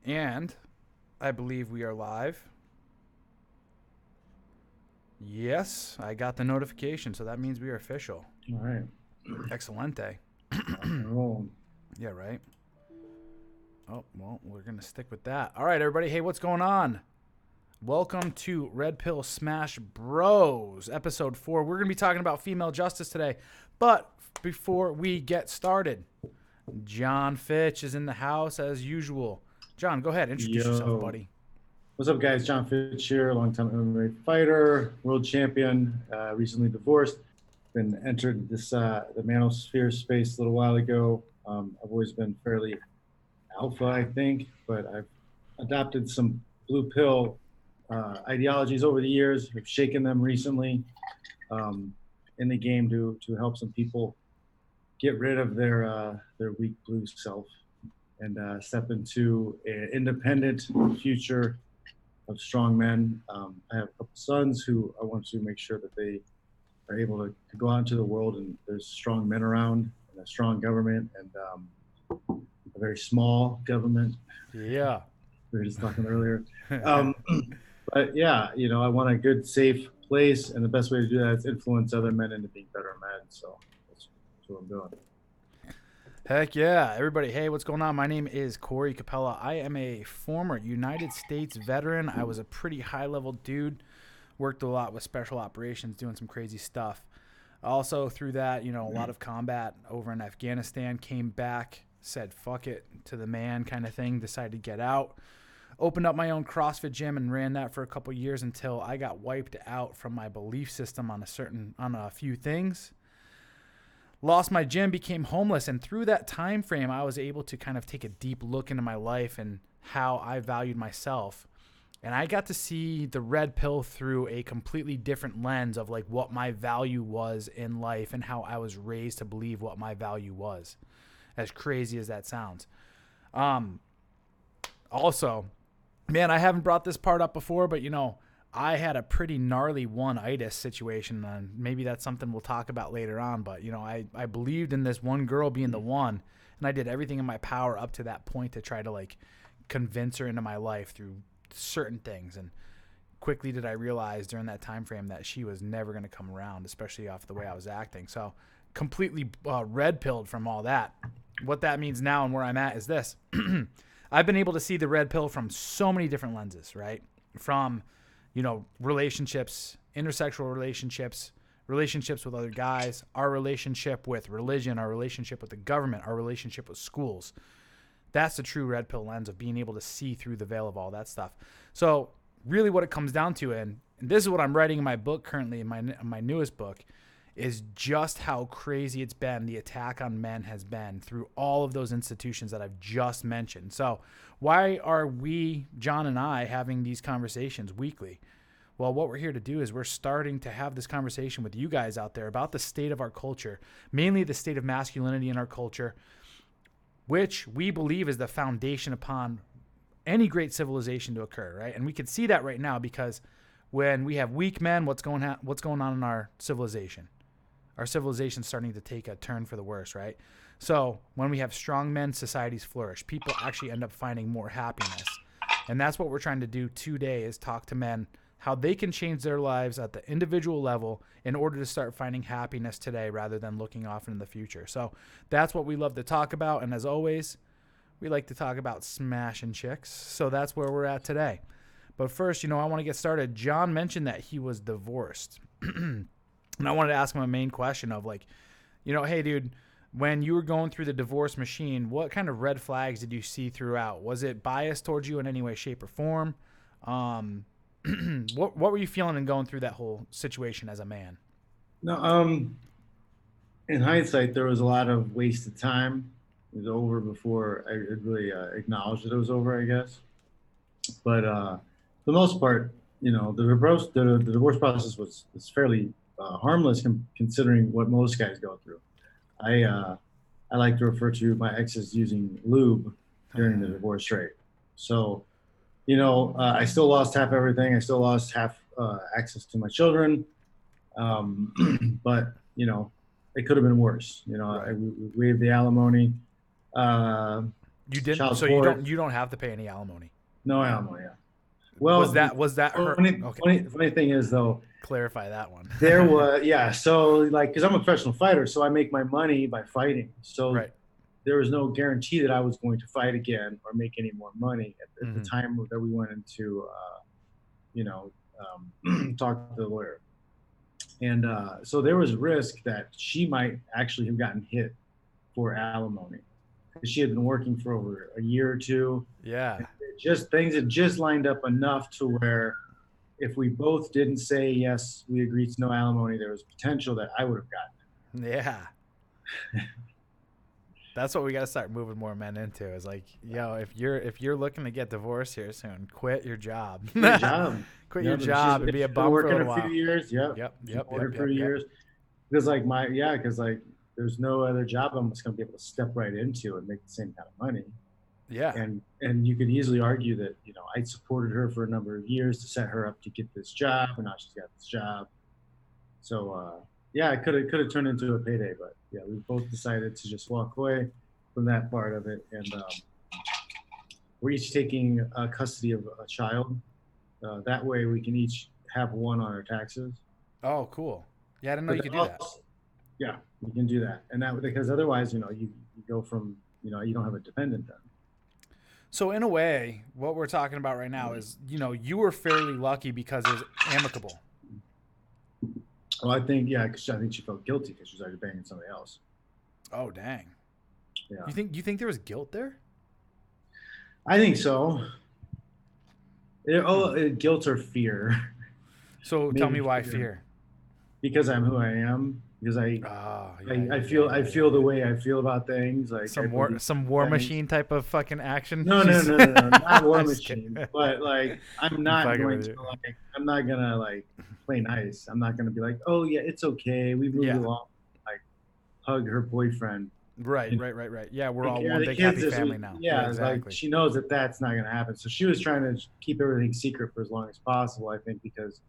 And I believe we are live. Yes, I got the notification, so that means we are official. All right. Excelente. Rock and roll. Yeah, right. Oh, well, we're going to stick with that. All right, everybody. Hey, what's going on? Welcome to Red Pill Smash Bros, episode 4. We're going to be talking about female justice today. But before we get started, John Fitch is in the house as usual. John, go ahead. Introduce yourself, Yo. buddy. What's up, guys? John Fitch here, longtime MMA fighter, world champion, recently divorced. Been entered this the manosphere space a little while ago. I've always been fairly alpha, I think, but I've adopted some blue pill ideologies over the years. I've shaken them recently in the game to help some people get rid of their weak blue self and step into an independent future of strong men. I have a couple sons who I want to make sure that they are able to go out into the world and there's strong men around and a strong government and a very small government. Yeah. We were just talking earlier. Um, but yeah, I want a good, safe place. And the best way to do that is influence other men into being better men. So that's what I'm doing. Heck yeah. Everybody, hey, what's going on? My name is Corey Capella. I am a former United States veteran. I was a pretty high-level dude. Worked a lot with special operations, doing some crazy stuff. Also, through that, a lot of combat over in Afghanistan. Came back, said fuck it to the man kind of thing, decided to get out. Opened up my own CrossFit gym and ran that for a couple years until I got wiped out from my belief system on a few things. Lost my gym, became homeless, and through that time frame I was able to kind of take a deep look into my life and how I valued myself. And I got to see the red pill through a completely different lens of like what my value was in life and how I was raised to believe what my value was. As crazy as that sounds. Also, man, I haven't brought this part up before, but I had a pretty gnarly one-itis situation, and maybe that's something we'll talk about later on. But I believed in this one girl being the one, and I did everything in my power up to that point to try to like convince her into my life through certain things. And quickly did I realize during that time frame that she was never going to come around, especially off the way I was acting. So completely red pilled from all that. What that means now and where I'm at is this. I've been able to see the red pill from so many different lenses, right? From relationships, intersexual relationships, relationships with other guys, our relationship with religion, our relationship with the government, our relationship with schools. That's the true red pill lens of being able to see through the veil of all that stuff. So really what it comes down to, and this is what I'm writing in my book currently, in my newest book, is just how crazy it's been, the attack on men has been through all of those institutions that I've just mentioned. So why are we, John and I, having these conversations weekly? Well, what we're here to do is we're starting to have this conversation with you guys out there about the state of our culture, mainly the state of masculinity in our culture, which we believe is the foundation upon any great civilization to occur, right? And we can see that right now because when we have weak men, what's going on in our civilization? Our civilization's starting to take a turn for the worse, right? So when we have strong men, societies flourish. People actually end up finding more happiness. And that's what we're trying to do today is talk to men how they can change their lives at the individual level in order to start finding happiness today rather than looking off into the future. So that's what we love to talk about. And as always, we like to talk about smashing chicks. So that's where we're at today. But first, I want to get started. John mentioned that he was divorced. And I wanted to ask him a main question of like, hey, dude, when you were going through the divorce machine, what kind of red flags did you see throughout? Was it biased towards you in any way, shape, or form? What were you feeling and going through that whole situation as a man? No, in hindsight, there was a lot of wasted time. It was over before I really acknowledged that it was over, I guess. But for the most part, the divorce process was fairly harmless considering what most guys go through. I like to refer to my exes using lube during the divorce rate. So, I still lost half everything. I still lost half access to my children. But it could have been worse. Right. We waived the alimony. You didn't. child So support. you don't have to pay any alimony. No alimony. Yeah. Well, Was that her? funny, Okay. funny thing is though, Clarify that one. there was, yeah. So like, because I'm a professional fighter, so I make my money by fighting. So Right. there was no guarantee that I was going to fight again or make any more money at the time that we went into, talk to the lawyer. And so there was risk that she might actually have gotten hit for alimony. She had been working for over a year or two. Yeah. Things had just lined up enough to where if we both didn't say yes, we agreed to no alimony, there was potential that I would have gotten it. Yeah. That's what we got to start moving more men into. Is like, yo, if you're looking to get divorced here soon, quit your job. Quit your job and be a bum for a while. Working a few years. Yep. For years. Because like there's no other job I'm just gonna be able to step right into and make the same kind of money. Yeah. And you could easily argue that, I supported her for a number of years to set her up to get this job, and now she's got this job. So it could have turned into a payday, but yeah, we both decided to just walk away from that part of it, and we're each taking custody of a child. That way, we can each have one on our taxes. Oh, cool. Yeah, I didn't know you could do that. Yeah, you can do that, and that because otherwise, you go from you don't have a dependent then. So in a way, what we're talking about right now is, you were fairly lucky because it was amicable. Well, I think she felt guilty because she was already banging somebody else. Oh, dang. Yeah. You think there was guilt there? I think so. Guilt or fear. So tell me why fear. Because I'm who I am. Because I feel the way I feel about things. Like some war machine type of fucking action. No, not war machine. But like, I'm not gonna play nice. I'm not gonna be like, oh yeah, it's okay. We moved along. Like, hug her boyfriend. Right. Yeah, we're all one big happy family now. Yeah, exactly. Like, she knows that that's not gonna happen. So she was trying to keep everything secret for as long as possible. I think because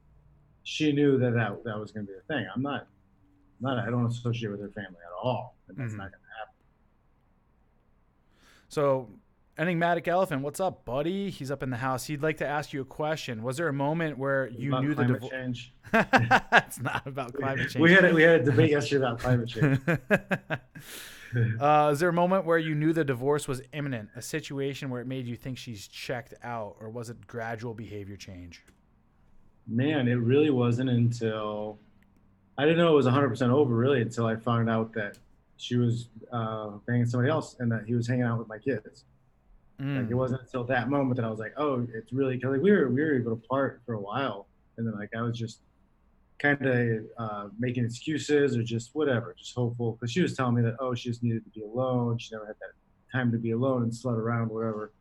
she knew that was gonna be the thing. I don't associate with her family at all. And that's not going to happen. So, Enigmatic Elephant, what's up, buddy? He's up in the house. He'd like to ask you a question. Was there a moment where you knew the divorce? Change. It's not about climate change. We had a debate yesterday about climate change. Is there a moment where you knew the divorce was imminent? A situation where it made you think she's checked out, or was it gradual behavior change? Man, it really wasn't until I didn't know it was 100% over really until I found out that she was banging somebody else and that he was hanging out with my kids. Like, it wasn't until that moment that I was like, oh, it's really, because we were even apart for a while, and then I was just kind of making excuses or just whatever, just hopeful, because she was telling me that she just needed to be alone. She never had that time to be alone and slut around, whatever.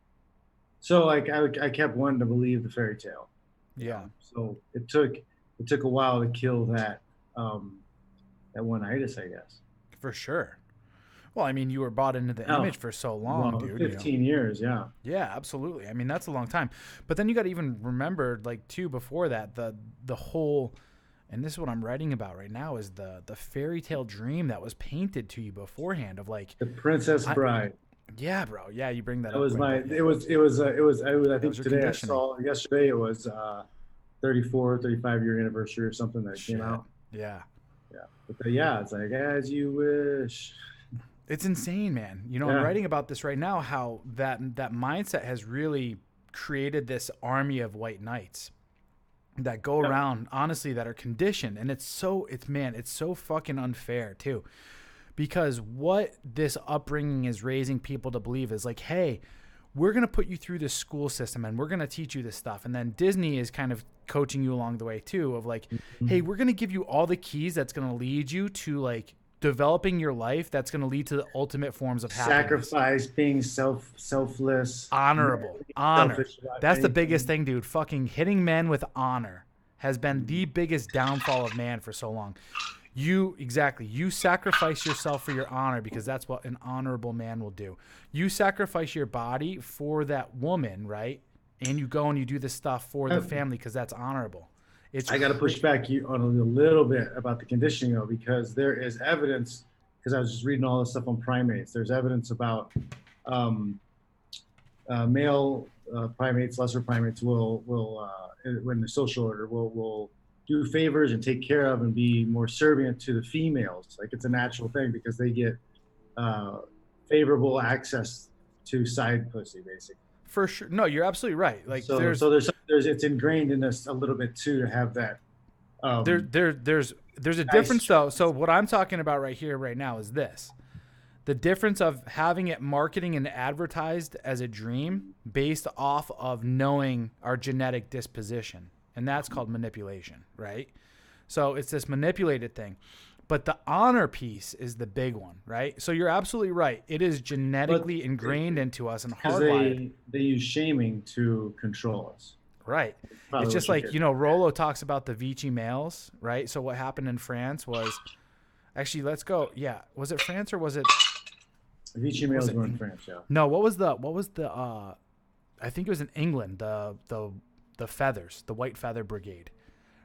So I kept wanting to believe the fairy tale. Yeah. So it took a while to kill that one itis, I guess. For sure. Well, I mean, you were bought into the image for so long, dude. 15 years, yeah. Yeah, absolutely. I mean, that's a long time. But then you got to even remember, before that, the whole, and this is what I'm writing about right now, is the fairy tale dream that was painted to you beforehand of the Princess Bride. Yeah, bro. Yeah, you bring that up. It was I think today I saw, yesterday it was 35 year anniversary or something that came out. Yeah. But it's like, as you wish. It's insane, man. I'm writing about this right now, how that mindset has really created this army of white knights that go around, honestly, that are conditioned. And it's so fucking unfair too. Because what this upbringing is raising people to believe is like, hey, we're going to put you through this school system and we're going to teach you this stuff. And then Disney is kind of coaching you along the way too, of like, hey, we're going to give you all the keys that's going to lead you to developing your life that's going to lead to the ultimate forms of happiness. Sacrifice, being selfless. Honorable. Honor. That's the biggest thing, dude. Fucking hitting men with honor has been the biggest downfall of man for so long. You sacrifice yourself for your honor because that's what an honorable man will do. You sacrifice your body for that woman, right? And you go and you do this stuff for the family because that's honorable. I got to push back you on a little bit about the conditioning though, because there is evidence, because I was just reading all this stuff on primates. There's evidence about male primates, lesser primates will when the social order will do favors and take care of and be more servient to the females. Like it's a natural thing because they get favorable access to side pussy, basically. For sure. No, you're absolutely right. Like So there's it's ingrained in us a little bit too to have that. There's a Nice difference though. choice. So what I'm talking about right here, right now, is this: the difference of having it marketing and advertised as a dream based off of knowing our genetic disposition, and that's called manipulation, right? So it's this manipulated thing. But the honor piece is the big one, right? So you're absolutely right. It is genetically ingrained into us and Because hardwired. they use shaming to control us. Right. Probably It's just what like, you're Rollo talks about the Vichy males, right? So what happened in France was actually, let's go. Yeah. Was it France or was it? Vichy males were in France, yeah. No, what was the I think it was in England, the feathers, the white feather brigade,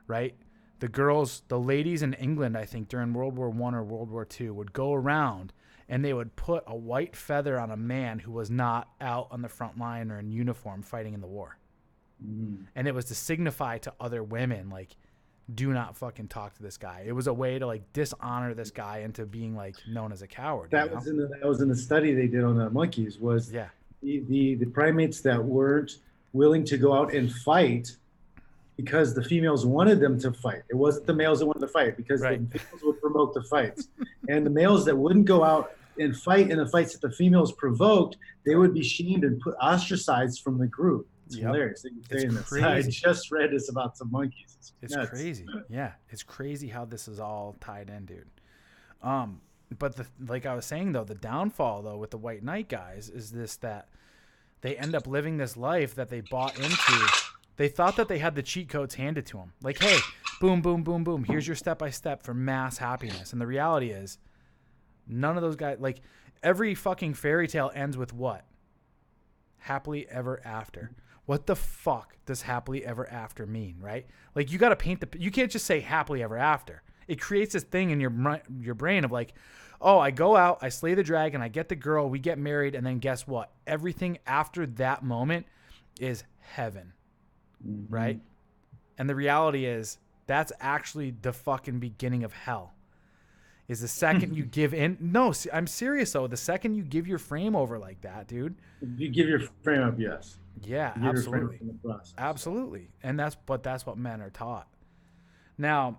right? The ladies in England, I think during World War I or World War II would go around and they would put a white feather on a man who was not out on the front line or in uniform fighting in the war. And it was to signify to other women, like, do not fucking talk to this guy. It was a way to like dishonor this guy into being like known as a coward. That was in the study they did on the monkeys. Was Yeah. the primates that weren't willing to go out and fight because the females wanted them to fight. It wasn't the males that wanted to fight because Right. the females would provoke the fights, and the males that wouldn't go out and fight in the fights that the females provoked, they would be shamed and ostracized from the group. It's hilarious. I just read this about some monkeys. It's crazy. Yeah, it's crazy how this is all tied in, dude. But like I was saying though, the downfall though with the white knight guys is this, that they end up living this life that they bought into. They thought that they had the cheat codes handed to them. Like, hey, boom, boom, boom, boom. Here's your step-by-step for mass happiness. And the reality is none of those guys, like every fucking fairy tale ends with what? Happily ever after. What the fuck does happily ever after mean, right? Like you got to paint you can't just say happily ever after. It creates this thing in your brain of like, oh, I go out, I slay the dragon, I get the girl, we get married, and then guess what? Everything after that moment is heaven, right? And the reality is that's actually the fucking beginning of hell. Is the second you give in. No, I'm serious though. The second you give your frame over like that, dude. You give your frame up, yes. Yeah, absolutely. Absolutely. And that's what men are taught. Now,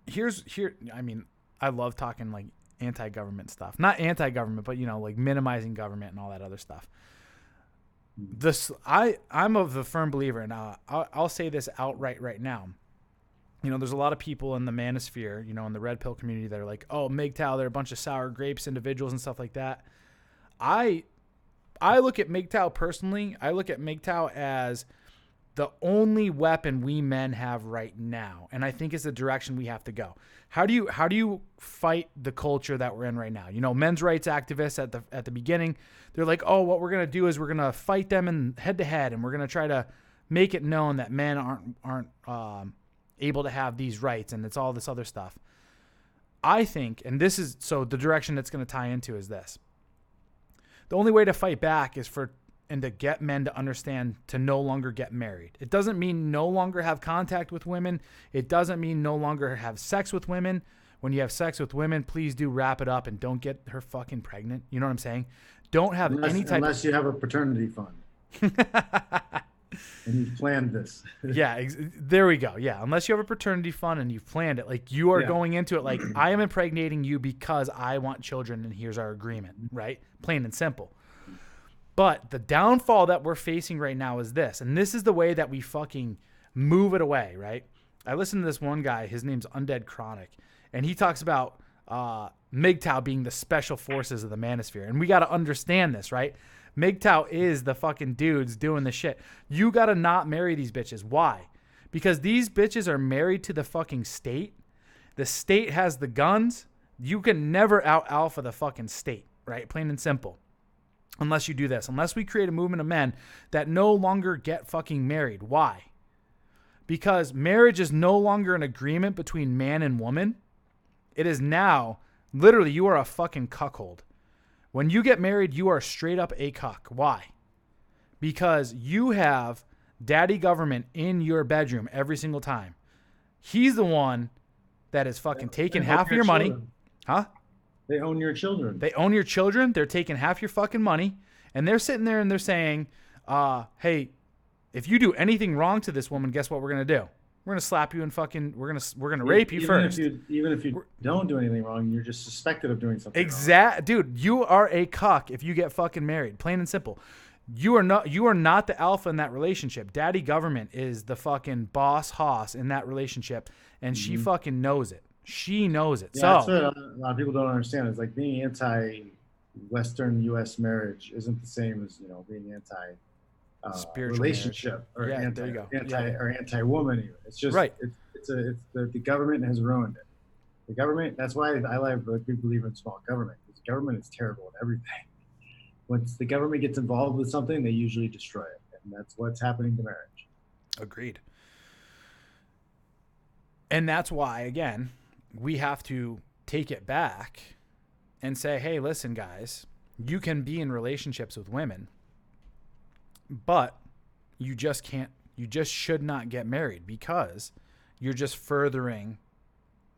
I mean, I love talking like anti-government stuff. Not anti-government, but like minimizing government and all that other stuff. I'm of the firm believer, and I'll say this outright right now. There's a lot of people in the manosphere, in the red pill community that are like, oh, MGTOW, they're a bunch of sour grapes individuals and stuff like that. I look at MGTOW personally. I look at MGTOW as the only weapon we men have right now, and I think it's the direction we have to go. How do you fight the culture that we're in right now? Men's rights activists at the beginning, they're like, oh, what we're gonna do is we're gonna fight them in head to head, and we're gonna try to make it known that men aren't able to have these rights, and it's all this other stuff. I think, and this is so the direction it's going to tie into is this. The only way to fight back is to get men to understand to no longer get married. It doesn't mean no longer have contact with women. It doesn't mean no longer have sex with women. When you have sex with women, please do wrap it up and don't get her fucking pregnant. You know what I'm saying? Don't have unless you have a paternity fund. And you've planned this. Yeah, there we go. Yeah, unless you have a paternity fund and you've planned it, like you are going into it like, I am impregnating you because I want children and here's our agreement, right? Plain and simple. But the downfall that we're facing right now is this, and this is the way that we fucking move it away, right? I listened to this one guy, his name's Undead Chronic, and he talks about MGTOW being the special forces of the manosphere, and we got to understand this, right? MGTOW is the fucking dudes doing the shit. You got to not marry these bitches. Why? Because these bitches are married to the fucking state. The state has the guns. You can never out alpha the fucking state, right? Plain and simple. Unless you do this. Unless we create a movement of men that no longer get fucking married. Why? Because marriage is no longer an agreement between man and woman. It is now, literally, you are a fucking cuckold. When you get married, you are straight up a cuck. Why? because you have daddy government in your bedroom every single time. He's the one that is fucking taking half of your money. Huh? They own your children. They own your children. They're taking half your fucking money. And they're sitting there and they're saying, hey, if you do anything wrong to this woman, guess what we're going to do? We're going to slap you and fucking, we're going to rape you first. Even if you don't do anything wrong, you're just suspected of doing something wrong. Dude, you are a cuck if you get fucking married. Plain and simple. You are not the alpha in that relationship. Daddy government is the fucking boss hoss in that relationship, and she fucking knows it. She knows it. Yeah, so that's what a lot of people don't understand. It's like being anti-Western U.S. marriage isn't the same as being anti relationship or anti-woman. Even. It's just right. It's the government has ruined it. The government. That's why we believe in small government. Because government is terrible at everything. Once the government gets involved with something, they usually destroy it, and that's what's happening to marriage. Agreed. And that's why, again, we have to take it back and say, hey, listen, guys, you can be in relationships with women, but you just should not get married because you're just furthering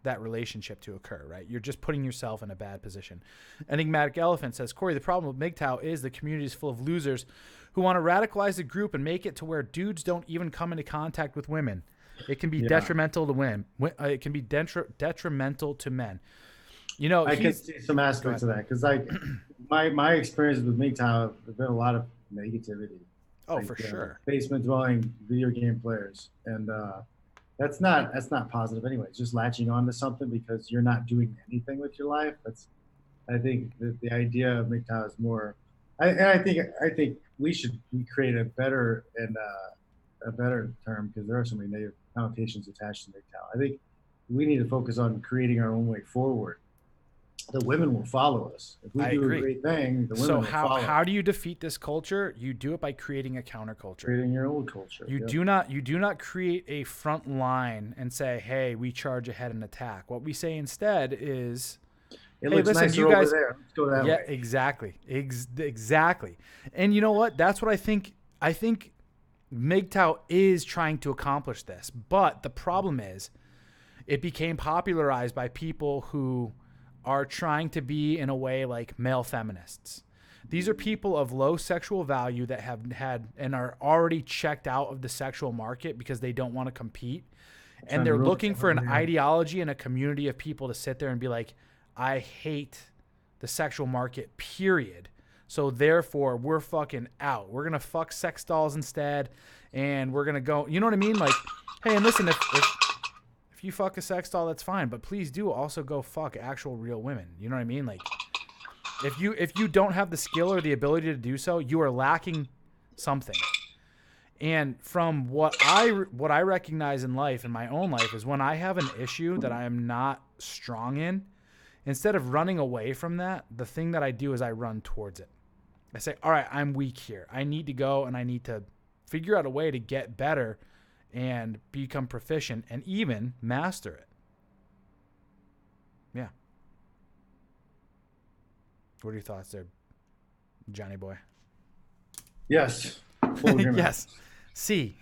that relationship to occur, right? You're just putting yourself in a bad position. Enigmatic Elephant says, Corey, the problem with MGTOW is the community is full of losers who want to radicalize the group and make it to where dudes don't even come into contact with women. It can be detrimental to women. It can be detrimental to men. I can see some aspects of that because, like, my experiences with MGTOW, there's been a lot of negativity. Oh, for sure. Basement dwelling video game players, and that's not positive anyway. It's just latching on to something because you're not doing anything with your life. I think the idea of MGTOW is more. I think we create a better term because there are so many negative connotations attached to MGTOW. I think we need to focus on creating our own way forward. The women will follow us. If we do a great thing, the women will follow. So how do you defeat this culture? You do it by creating a counterculture. Creating your own culture. You do not create a front line and say, hey, we charge ahead and attack. What we say instead is, hey, listen, you guys, over there. Let's go that way. Yeah, exactly. Exactly. And you know what? That's what I think. I think MGTOW is trying to accomplish this. But the problem is it became popularized by people who are trying to be in a way like male feminists. These are people of low sexual value that have had and are already checked out of the sexual market because they don't want to compete. And they're looking for an ideology and a community of people to sit there and be like, I hate the sexual market, period. So therefore we're fucking out. We're going to fuck sex dolls instead. And we're going to go, you know what I mean? Like, hey, and listen, if you fuck a sex doll, that's fine, but please do also go fuck actual real women. You know what I mean? Like, if you don't have the skill or the ability to do so, you are lacking something. And from what I recognize in life, in my own life, is when I have an issue that I am not strong in, instead of running away from that, the thing that I do is I run towards it. I say, all right, I'm weak here. I need to go and I need to figure out a way to get better and become proficient and even master it. Yeah. What are your thoughts there, Johnny boy? Yes. Yes. C.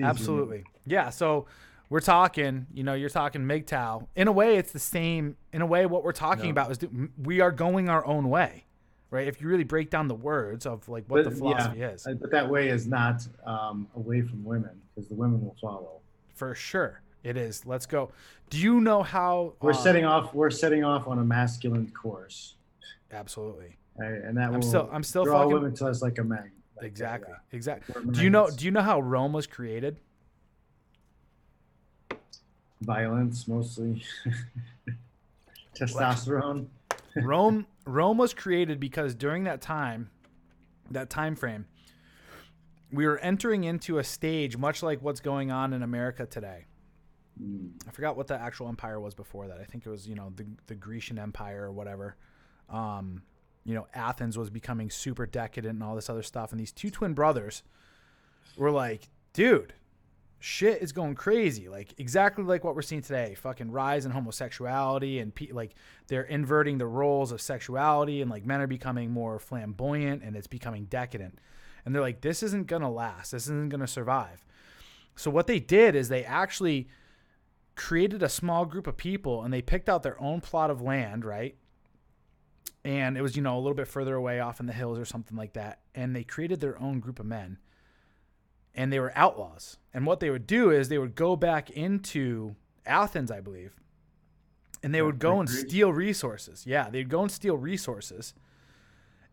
Absolutely. Yeah. So we're talking, you're talking MGTOW. In a way, it's the same. In a way, what we're talking about is we are going our own way. Right, if you really break down the words of like what the philosophy is, but that way is not away from women because the women will follow. For sure, it is. Let's go. Do you know how we're setting off? We're setting off on a masculine course. Absolutely. And that I'm still draw fucking women to us like a magnet. Exactly. Do you know how Rome was created? Violence, mostly. Testosterone. Rome was created because during that time frame, we were entering into a stage much like what's going on in America today. I forgot what the actual empire was before that. I think it was, the Grecian Empire or whatever. Athens was becoming super decadent and all this other stuff. And these two twin brothers were like, dude, shit is going crazy. Like exactly like what we're seeing today, fucking rise in homosexuality and like they're inverting the roles of sexuality and like men are becoming more flamboyant and it's becoming decadent. And they're like, this isn't going to last. This isn't going to survive. So what they did is they actually created a small group of people, and they picked out their own plot of land, right? And it was, a little bit further away off in the hills or something like that. And they created their own group of men, and they were outlaws. And what they would do is they would go back into Athens, I believe, and they would go and steal resources. Yeah, they'd go and steal resources,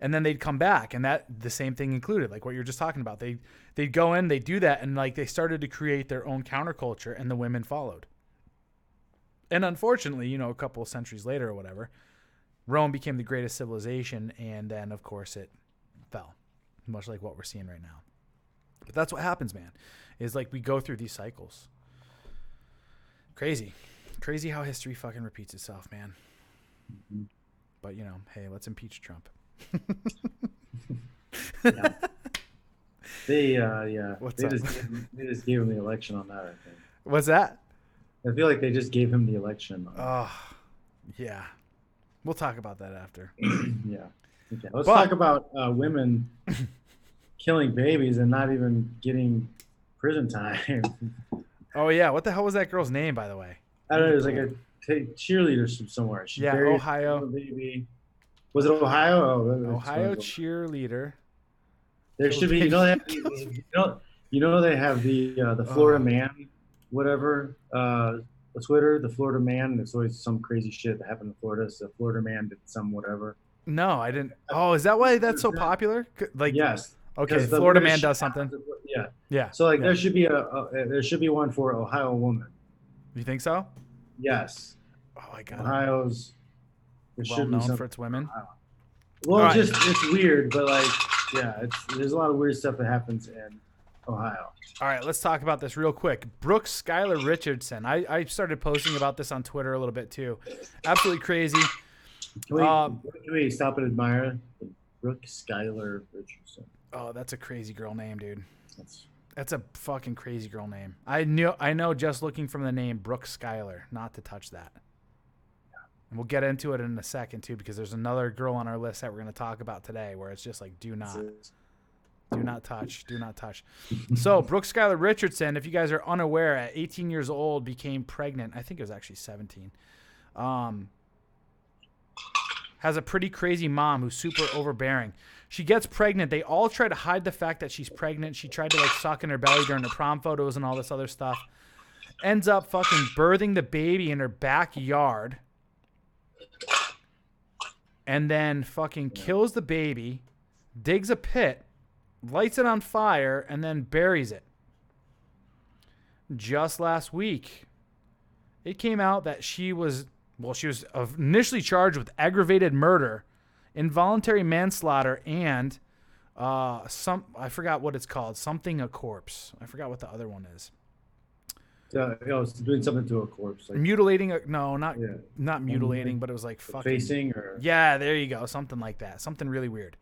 and then they'd come back, and that the same thing included, like what you're just talking about. They'd go in, they'd do that, and like they started to create their own counterculture, and the women followed. And unfortunately, a couple of centuries later or whatever, Rome became the greatest civilization, and then, of course, it fell, much like what we're seeing right now. But that's what happens, man, is like we go through these cycles. Crazy how history fucking repeats itself, man. Mm-hmm. But, hey, let's impeach Trump. Yeah. They just gave him the election on that, I think. What's that? I feel like they just gave him the election. Oh, yeah. We'll talk about that after. Yeah. Okay. Let's talk about women killing babies and not even getting prison time. Oh, yeah. What the hell was that girl's name, by the way? I don't know. It was like a cheerleader from somewhere. She buried Ohio. Baby. Was it Ohio? Oh, Ohio cheerleader. There should be, they have the Florida man, whatever, Twitter, the Florida man, and it's always some crazy shit that happened in Florida. So Florida man did some whatever. No, I didn't. Oh, is that why that's so popular? Like, yes. Okay, Florida man does something. Yeah. Yeah. So there should be one for Ohio woman. You think so? Yes. Oh my God. Ohio's well known for its women. Well, right. It's weird, but there's a lot of weird stuff that happens in Ohio. All right, let's talk about this real quick. Brooke Skylar Richardson. I started posting about this on Twitter a little bit too. Absolutely crazy. Can we stop and admire Brooke Skylar Richardson? Oh, that's a crazy girl name, dude. That's a fucking crazy girl name. I know just looking from the name Brooke Skylar not to touch that. And we'll get into it in a second too, because there's another girl on our list that we're going to talk about today where it's just like, do not touch. So Brooke Skylar Richardson, if you guys are unaware, at 18 years old, became pregnant. I think it was actually 17. Has a pretty crazy mom who's super overbearing. She gets pregnant. They all try to hide the fact that she's pregnant. She tried to suck in her belly during the prom photos and all this other stuff. Ends up fucking birthing the baby in her backyard. And then fucking kills the baby, digs a pit, lights it on fire, and then buries it. Just last week, it came out that she was initially charged with aggravated murder, involuntary manslaughter, and I forgot what it's called, something a corpse. I forgot what the other one is. It's doing something to a corpse. Like, mutilating not mutilating, but it was like fucking facing or yeah, there you go, something like that, something really weird.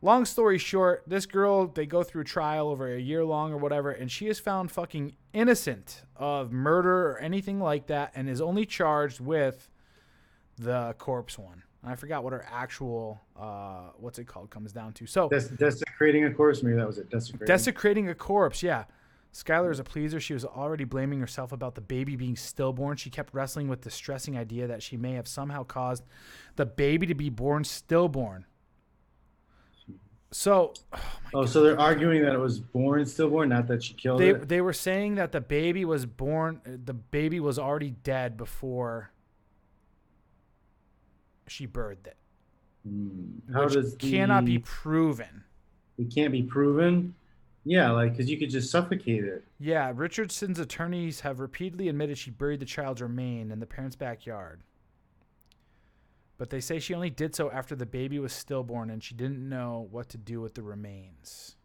Long story short, this girl, they go through trial over a year long or whatever, and she is found fucking innocent of murder or anything like that, and is only charged with the corpse one. I forgot what her actual what's it called comes down to. So desecrating a corpse, maybe that was it. Desecrating a corpse, yeah. Skylar is a pleaser. She was already blaming herself about the baby being stillborn. She kept wrestling with the distressing idea that she may have somehow caused the baby to be born stillborn. So, so they're arguing that it was born stillborn, not that she killed it? They were saying that the baby was born, the baby was already dead before she birthed it. Cannot be proven. It can't be proven? Yeah, because you could just suffocate it. Yeah, Richardson's attorneys have repeatedly admitted she buried the child's remains in the parents' backyard. But they say she only did so after the baby was stillborn and she didn't know what to do with the remains.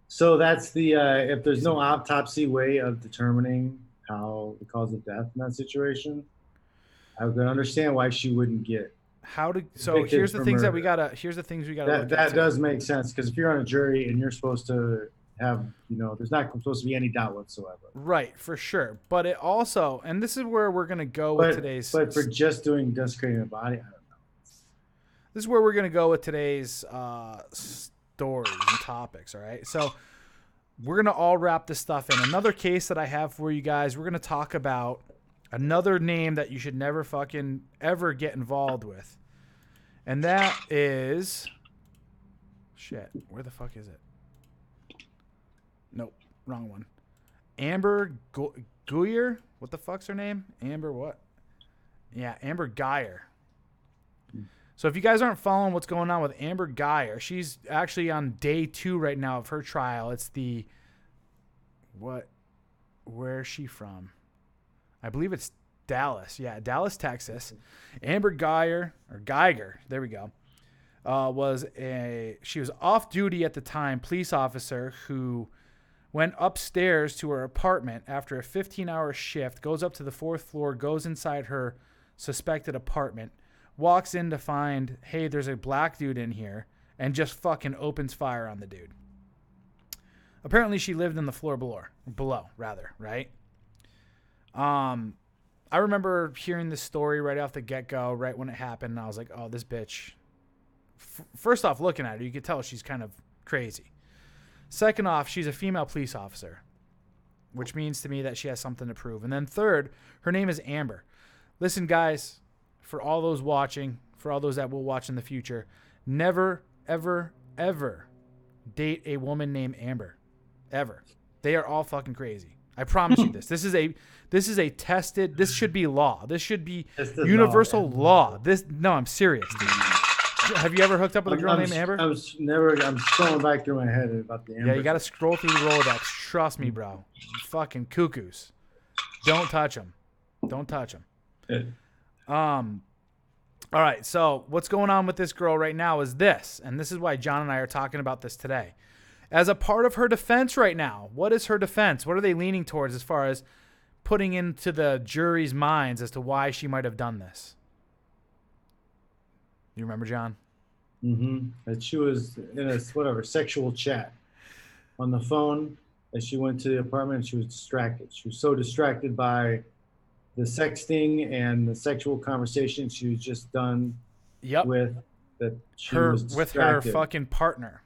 So that's the if there's no autopsy way of determining how the cause of death in that situation, I would understand why she wouldn't get. Here's the things we gotta that does make sense, because if you're on a jury and you're supposed to have, there's not supposed to be any doubt whatsoever. Right, for sure. But it also, and this is where we're gonna go with today's. But for just doing desecrating a body, I don't know. this is where we're going to go with today's stories and topics, all right? So we're going to all wrap this stuff in. Another case that I have for you guys, we're going to talk about another name that you should never fucking ever get involved with. And that is... Shit, where the fuck is it? Nope, wrong one. Amber Guyger? What the fuck's her name? Amber what? Yeah, Amber Guyger. So if you guys aren't following what's going on with Amber Guyger, she's actually on day 2 right now of her trial. It's the... Where is she from? I believe it's Dallas. Yeah, Dallas, Texas. Amber Guyger, there we go, she was off duty at the time, police officer who went upstairs to her apartment after a 15-hour shift, goes up to the 4th floor, goes inside her suspected apartment, walks in to find, hey, there's a black dude in here, and just fucking opens fire on the dude. Apparently she lived in the floor below, right? I remember hearing this story right off the get-go, right when it happened, and I was like, oh, this bitch. First off, looking at her, you could tell she's kind of crazy. Second off, she's a female police officer, which means to me that she has something to prove. And then third, her name is Amber. Listen, guys, for all those watching, for all those that will watch in the future, never, ever, ever date a woman named Amber. Ever. They are all fucking crazy. I promise you this. This is a tested, this should be law. This should be universal law. No, I'm serious, dude. Have you ever hooked up with a girl named Amber? I'm scrolling back through my head about the Amber. Yeah, you got to scroll through the Rolodex. Trust me, bro. Fucking cuckoos. Don't touch them. Don't touch them. All right, so what's going on with this girl right now is this, and this is why John and I are talking about this today. As a part of her defense right now, what is her defense? What are they leaning towards as far as putting into the jury's minds as to why she might have done this? You remember, John? Mm-hmm. That she was in a sexual chat on the phone as she went to the apartment, and she was distracted. She was so distracted by the sexting and the sexual conversation she was just done with that she was distracted. With her fucking partner.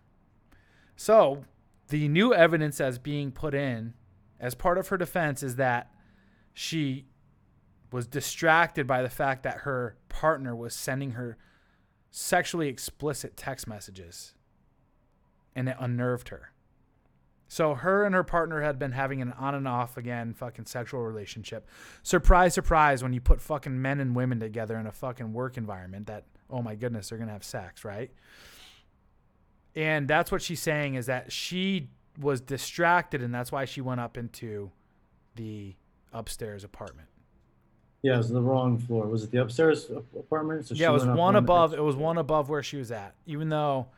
So the new evidence that's being put in as part of her defense is that she was distracted by the fact that her partner was sending her sexually explicit text messages, and it unnerved her. So her and her partner had been having an on and off again fucking sexual relationship. Surprise, surprise, when you put fucking men and women together in a fucking work environment that, oh my goodness, they're going to have sex, right? And that's what she's saying, is that she was distracted, and that's why she went up into the upstairs apartment. Yeah, it was the wrong floor. Was it the upstairs apartment? So yeah, it was one above. It was one above where she was at. Even though,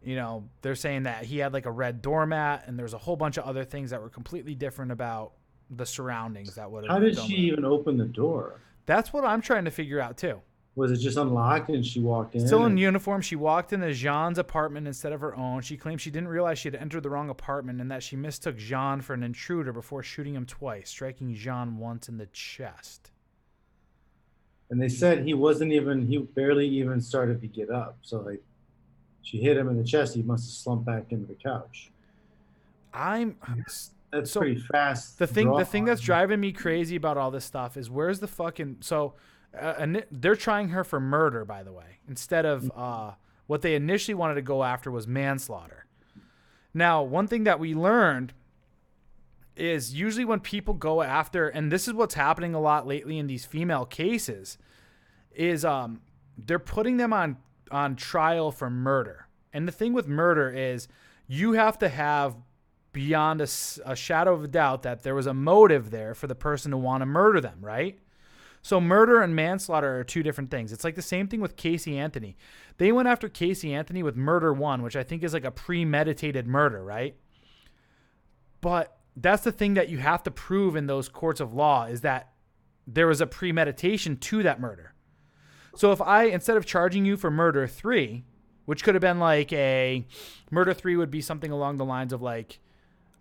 you know, they're saying that he had like a red doormat, and there's a whole bunch of other things that were completely different about the surroundings that would have. How did she even open the door? That's what I'm trying to figure out too. Was it just unlocked and she walked in? Still in uniform, she walked into Jean's apartment instead of her own. She claimed she didn't realize she had entered the wrong apartment and that she mistook Jean for an intruder before shooting him twice, striking Jean once in the chest. And they said he barely even started to get up. So like, she hit him in the chest. He must have slumped back into the couch. That's pretty fast. The thing that's driving me crazy about all this stuff is where's the fucking and they're trying her for murder, by the way, instead of what they initially wanted to go after was manslaughter. Now, one thing that we learned is usually when people go after, and this is what's happening a lot lately in these female cases, is they're putting them on trial for murder. And the thing with murder is you have to have beyond a shadow of a doubt that there was a motive there for the person to want to murder them, right? So murder and manslaughter are two different things. It's like the same thing with Casey Anthony. They went after Casey Anthony with murder one, which I think is like a premeditated murder, right? But that's the thing that you have to prove in those courts of law, is that there was a premeditation to that murder. So if instead of charging you for murder 3, which could have been like murder 3 would be something along the lines of like,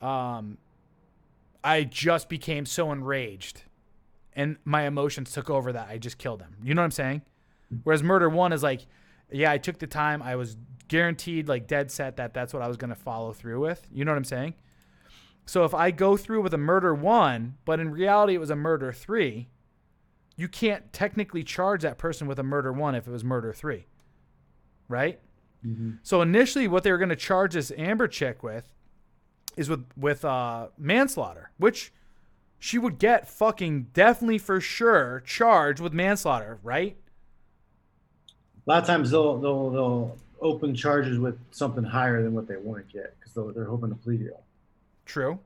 I just became so enraged and my emotions took over that I just killed him. You know what I'm saying? Whereas murder 1 is like, yeah, I took the time. I was guaranteed, like dead set, that that's what I was going to follow through with. You know what I'm saying? So if I go through with a murder 1, but in reality it was a murder 3, you can't technically charge that person with a murder 1 if it was murder 3. Right? Mm-hmm. So initially what they were going to charge this Amber chick with is with manslaughter, which she would get fucking definitely for sure charged with manslaughter, right? A lot of times they'll open charges with something higher than what they want to get because they're hoping to plea deal. True.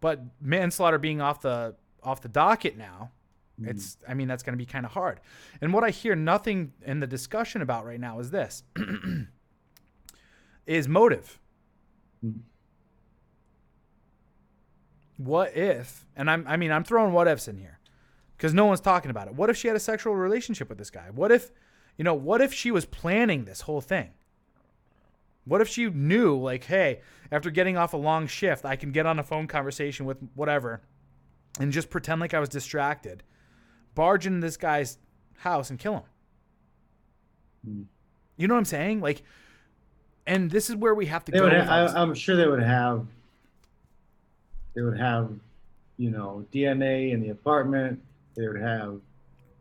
But manslaughter being off the docket now, it's, I mean, that's going to be kind of hard. And what I hear nothing in the discussion about right now is this, is motive. Mm-hmm. What if, and I'm throwing what ifs in here because no one's talking about it. What if she had a sexual relationship with this guy? What if she was planning this whole thing? What if she knew, like, hey, after getting off a long shift, I can get on a phone conversation with whatever and just pretend like I was distracted, barge into this guy's house and kill him. Mm. You know what I'm saying? Like, and this is where we have to go. I'm sure they would have, DNA in the apartment. They would have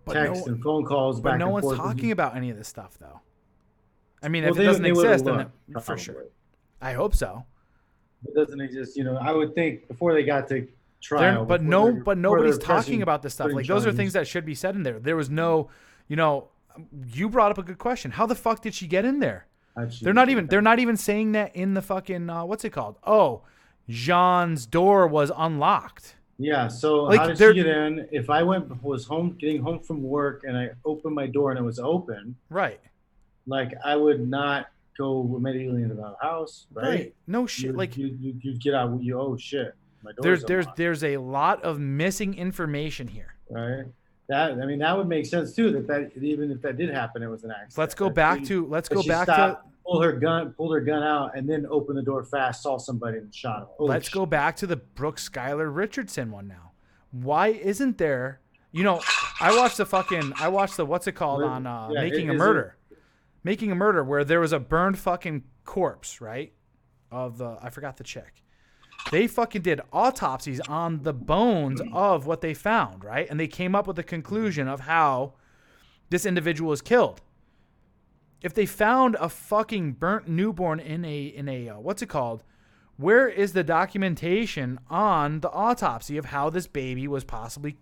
text and phone calls back and forth. But no one's talking about any of this stuff, though. I mean, if it doesn't exist, then for sure. I hope so. If it doesn't exist, I would think before they got to trial. But nobody's talking about this stuff. Like, those are things that should be said in there. There was no, you brought up a good question. How the fuck did she get in there? They're not even saying that in the fucking, what's it called? Oh, Jean's door was unlocked. Yeah, so like, how did she get in? If I was getting home from work and I opened my door and it was open, right? Like, I would not go immediately into the house, right? No shit. You get out. Oh shit, my door's unlocked. There's a lot of missing information here. Right. That would make sense too. That even if that did happen, it was an accident. Let's go back to pulled her gun out, and then opened the door fast, saw somebody and shot him. Let's go back to the Brooke Skylar Richardson one now. Why isn't there? I watched the what's it called on Making a Murder. Making a Murder, where there was a burned fucking corpse, right? I forgot the chick. They fucking did autopsies on the bones of what they found, right? And they came up with a conclusion of how this individual was killed. If they found a fucking burnt newborn in a what's it called? Where is the documentation on the autopsy of how this baby was possibly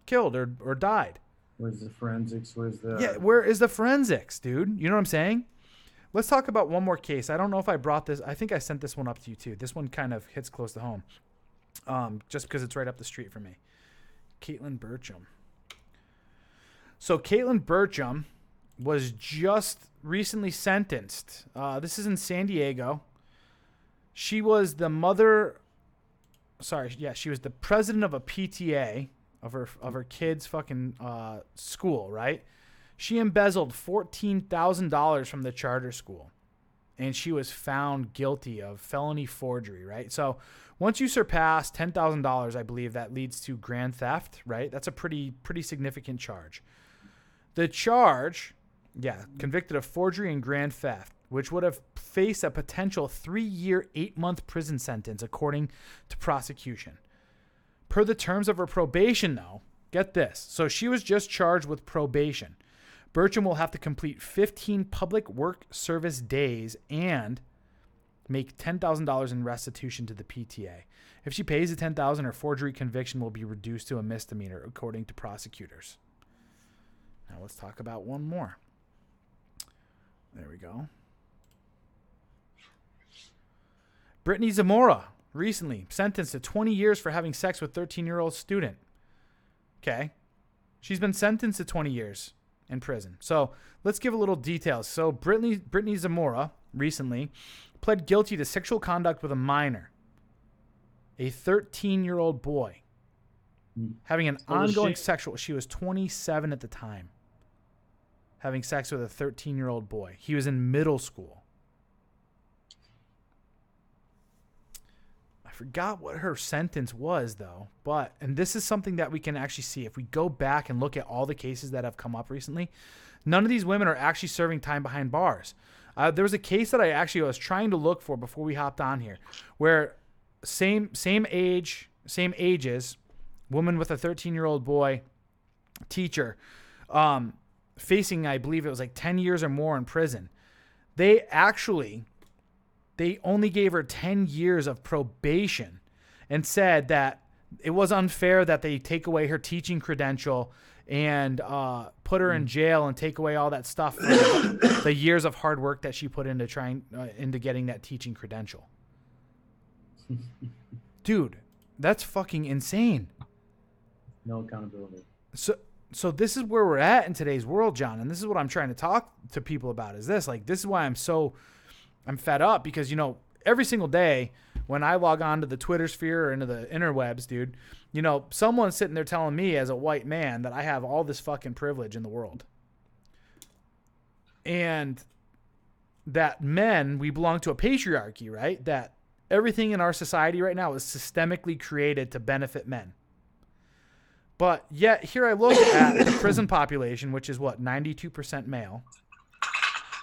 killed or died? Where's the forensics? Where is the forensics, dude? You know what I'm saying? Let's talk about one more case. I don't know if I brought this. I think I sent this one up to you too. This one kind of hits close to home, just because it's right up the street from me. Caitlin Burcham. So Caitlin Burcham was just recently sentenced. This is in San Diego. She was the mother. She was the president of a PTA of her kid's fucking school, right? She embezzled $14,000 from the charter school, and she was found guilty of felony forgery, right? So once you surpass $10,000, I believe that leads to grand theft, right? That's a pretty significant charge. The charge, convicted of forgery and grand theft, which would have faced a potential 3-year, 8-month prison sentence, according to prosecution. Per the terms of her probation, though, get this. So she was just charged with probation. Burcham will have to complete 15 public work service days and make $10,000 in restitution to the PTA. If she pays the $10,000, her forgery conviction will be reduced to a misdemeanor, according to prosecutors. Now let's talk about one more. There we go. Brittany Zamora, recently sentenced to 20 years for having sex with 13-year-old student. Okay. She's been sentenced to 20 years in prison. So let's give a little details. So Brittany Zamora recently pled guilty to sexual conduct with a minor, a 13-year-old boy, having an ongoing sexual. She was 27 at the time, having sex with a 13-year-old boy. He was in middle school. I forgot what her sentence was, though. And this is something that we can actually see. If we go back and look at all the cases that have come up recently, none of these women are actually serving time behind bars. There was a case that I was trying to look for before we hopped on here, where same ages, woman with a 13-year-old boy, teacher, facing, I believe it was like 10 years or more in prison. They only gave her 10 years of probation and said that it was unfair that they take away her teaching credential and put her in jail and take away all that stuff from the years of hard work that she put into into getting that teaching credential. Dude, that's fucking insane. No accountability. So this is where we're at in today's world, John, and this is what I'm trying to talk to people about is this. Like, this is why I'm fed up because, you know, every single day when I log on to the Twitter sphere or into the interwebs, dude, you know, someone's sitting there telling me as a white man that I have all this fucking privilege in the world. And that men, we belong to a patriarchy, right? That everything in our society right now is systemically created to benefit men. But yet here I look at the prison population, which is what, 92% male.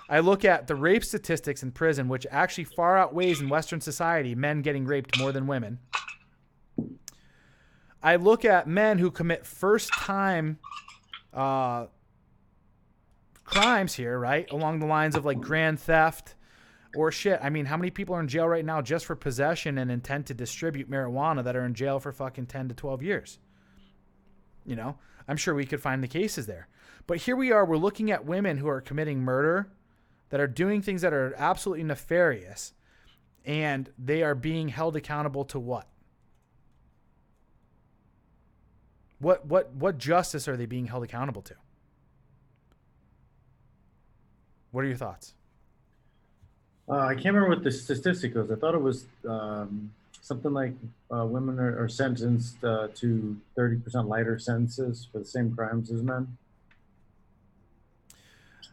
I look at the rape statistics in prison, which actually far outweighs in Western society men getting raped more than women. I look at men who commit first-time crimes here, right, along the lines of like grand theft or shit. I mean, how many people are in jail right now just for possession and intent to distribute marijuana that are in jail for fucking 10 to 12 years? You know, I'm sure we could find the cases there. But here we are, we're looking at women who are committing murder, that are doing things that are absolutely nefarious, and they are being held accountable to what? What justice are they being held accountable to? What are your thoughts? I can't remember what the statistic was. I thought it was something like women are sentenced to 30% lighter sentences for the same crimes as men.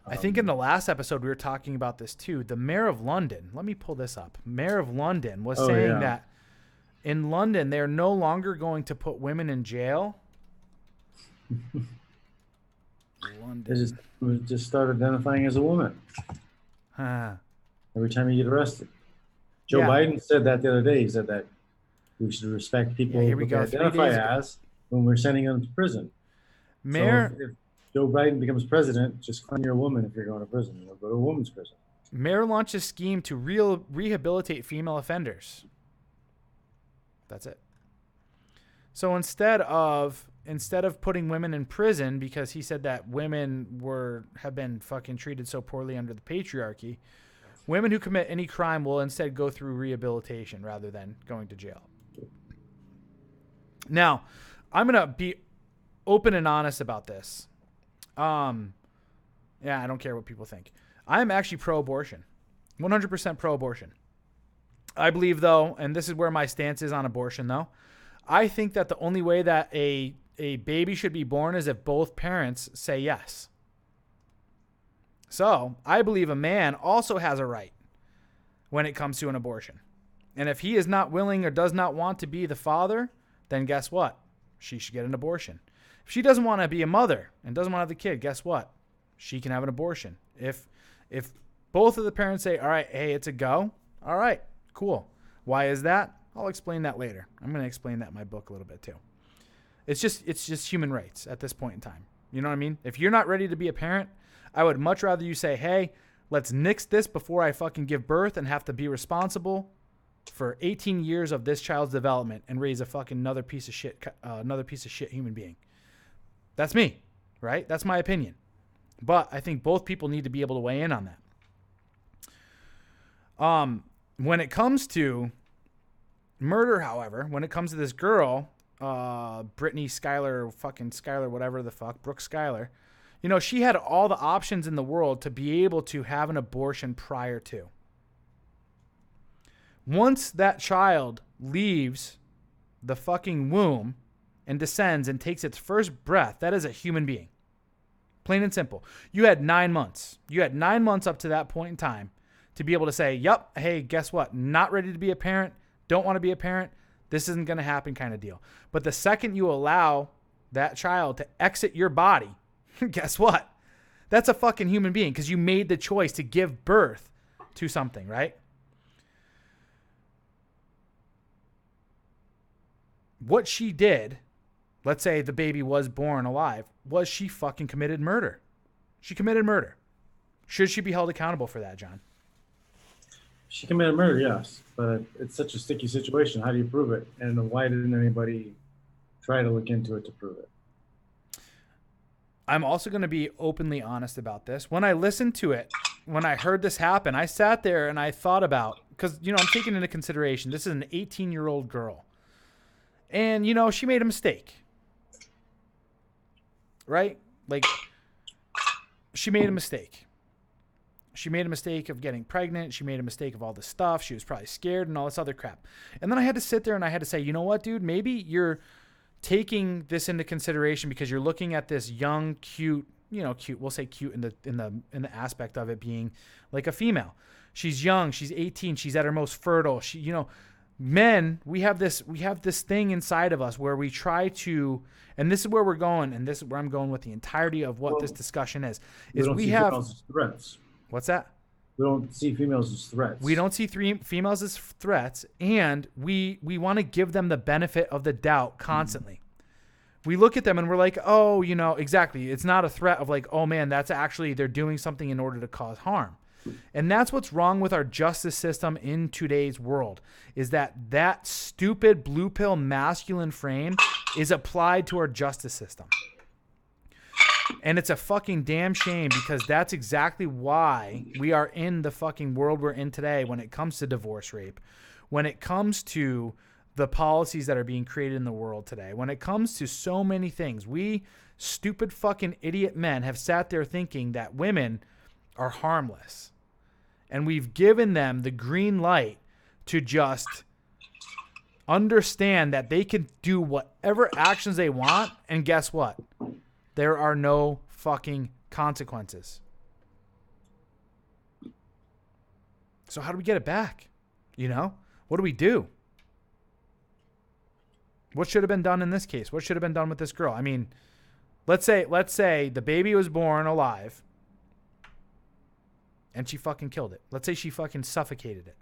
I think in the last episode we were talking about this too. The mayor of London, let me pull this up. Mayor of London was saying that in London they're no longer going to put women in jail. London. They just start identifying as a woman. Every time you get arrested. Joe Biden said that the other day. He said that we should respect people who identify as when we're sending them to prison. Mayor, so if Joe Biden becomes president, just claim you're a woman if you're going to prison. You'll go to a woman's prison. Mayor launched a scheme to rehabilitate female offenders. That's it. So instead of putting women in prison because he said that women have been fucking treated so poorly under the patriarchy, women who commit any crime will instead go through rehabilitation rather than going to jail. Now, I'm going to be open and honest about this. I don't care what people think. I'm actually pro-abortion. 100% pro-abortion. I believe, though, and this is where my stance is on abortion, though, I think that the only way that a baby should be born is if both parents say yes. So I believe a man also has a right when it comes to an abortion. And if he is not willing or does not want to be the father, then guess what? She should get an abortion. If she doesn't want to be a mother and doesn't want to have the kid, guess what? She can have an abortion. If both of the parents say, all right, hey, it's a go. All right, cool. Why is that? I'll explain that later. I'm going to explain that in my book a little bit too. It's just human rights at this point in time. You know what I mean? If you're not ready to be a parent, I would much rather you say, hey, let's nix this before I fucking give birth and have to be responsible for 18 years of this child's development and raise a fucking another piece of shit human being. That's me, right? That's my opinion. But I think both people need to be able to weigh in on that. When it comes to murder, however, when it comes to this girl, Brooke Skylar, you know, she had all the options in the world to be able to have an abortion prior to. Once that child leaves the fucking womb and descends and takes its first breath, that is a human being. Plain and simple. You had 9 months. You had 9 months up to that point in time to be able to say, yep, hey, guess what? Not ready to be a parent. don't want to be a parent, this isn't going to happen kind of deal. But the second you allow that child to exit your body, guess what? That's a fucking human being because you made the choice to give birth to something, right? What she did, let's say the baby was born alive, was she fucking committed murder. She committed murder. Should she be held accountable for that, John? She committed murder, yes, but it's such a sticky situation. How do you prove it? And why didn't anybody try to look into it to prove it? I'm also going to be openly honest about this. When I listened to it, when I heard this happen, I sat there and I thought about, because, you know, I'm taking into consideration, this is an 18-year-old girl. And, you know, she made a mistake. Right? Like, she made a mistake. She made a mistake of getting pregnant. She made a mistake of all this stuff. She was probably scared and all this other crap. And then I had to sit there and I had to say, you know what, dude? Maybe you're taking this into consideration because you're looking at this young, cute, you know, cute. We'll say cute in the aspect of it being like a female. She's young. She's 18. She's at her most fertile. She, you know, men, we have this thing inside of us where we try to, and this is where we're going, and this is where I'm going with the entirety of what this discussion is we have threats. What's that? We don't see females as threats. We don't see females as threats, and we want to give them the benefit of the doubt constantly. We look at them and we're like, oh, you know, exactly. It's not a threat of like, oh man, that's actually, they're doing something in order to cause harm. And that's what's wrong with our justice system in today's world, is that stupid blue pill masculine frame is applied to our justice system. And it's a fucking damn shame because that's exactly why we are in the fucking world we're in today when it comes to divorce rape, when it comes to the policies that are being created in the world today, when it comes to so many things. We stupid fucking idiot men have sat there thinking that women are harmless. And we've given them the green light to just understand that they can do whatever actions they want. And guess what? There are no fucking consequences. So how do we get it back? You know? What do we do? What should have been done in this case? What should have been done with this girl? I mean, let's say the baby was born alive and she fucking killed it. Let's say she fucking suffocated it.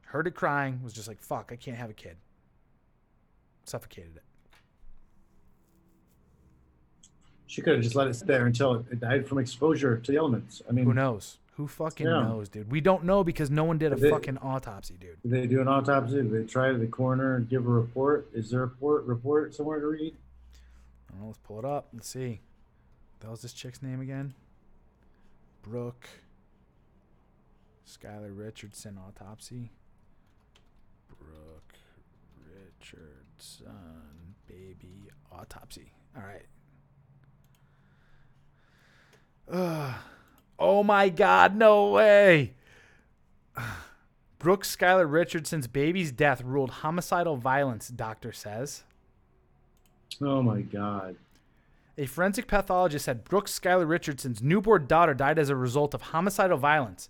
Heard it crying, was just like, fuck, I can't have a kid. Suffocated it. She could have just let it sit there until it died from exposure to the elements. I mean, who knows? Who fucking knows, dude? We don't know because no one did a fucking autopsy, dude. Did they do an autopsy? Did they try to the coroner and give a report? Is there a report somewhere to read? I don't know. Let's pull it up. Let's see. That was this chick's name again? Brooke Skylar Richardson autopsy. Brooke Richardson baby autopsy. All right. Oh my God, no way. Brooke Skylar Richardson's baby's death ruled homicidal violence, doctor says. Oh my God. A forensic pathologist said Brooke Skylar Richardson's newborn daughter died as a result of homicidal violence,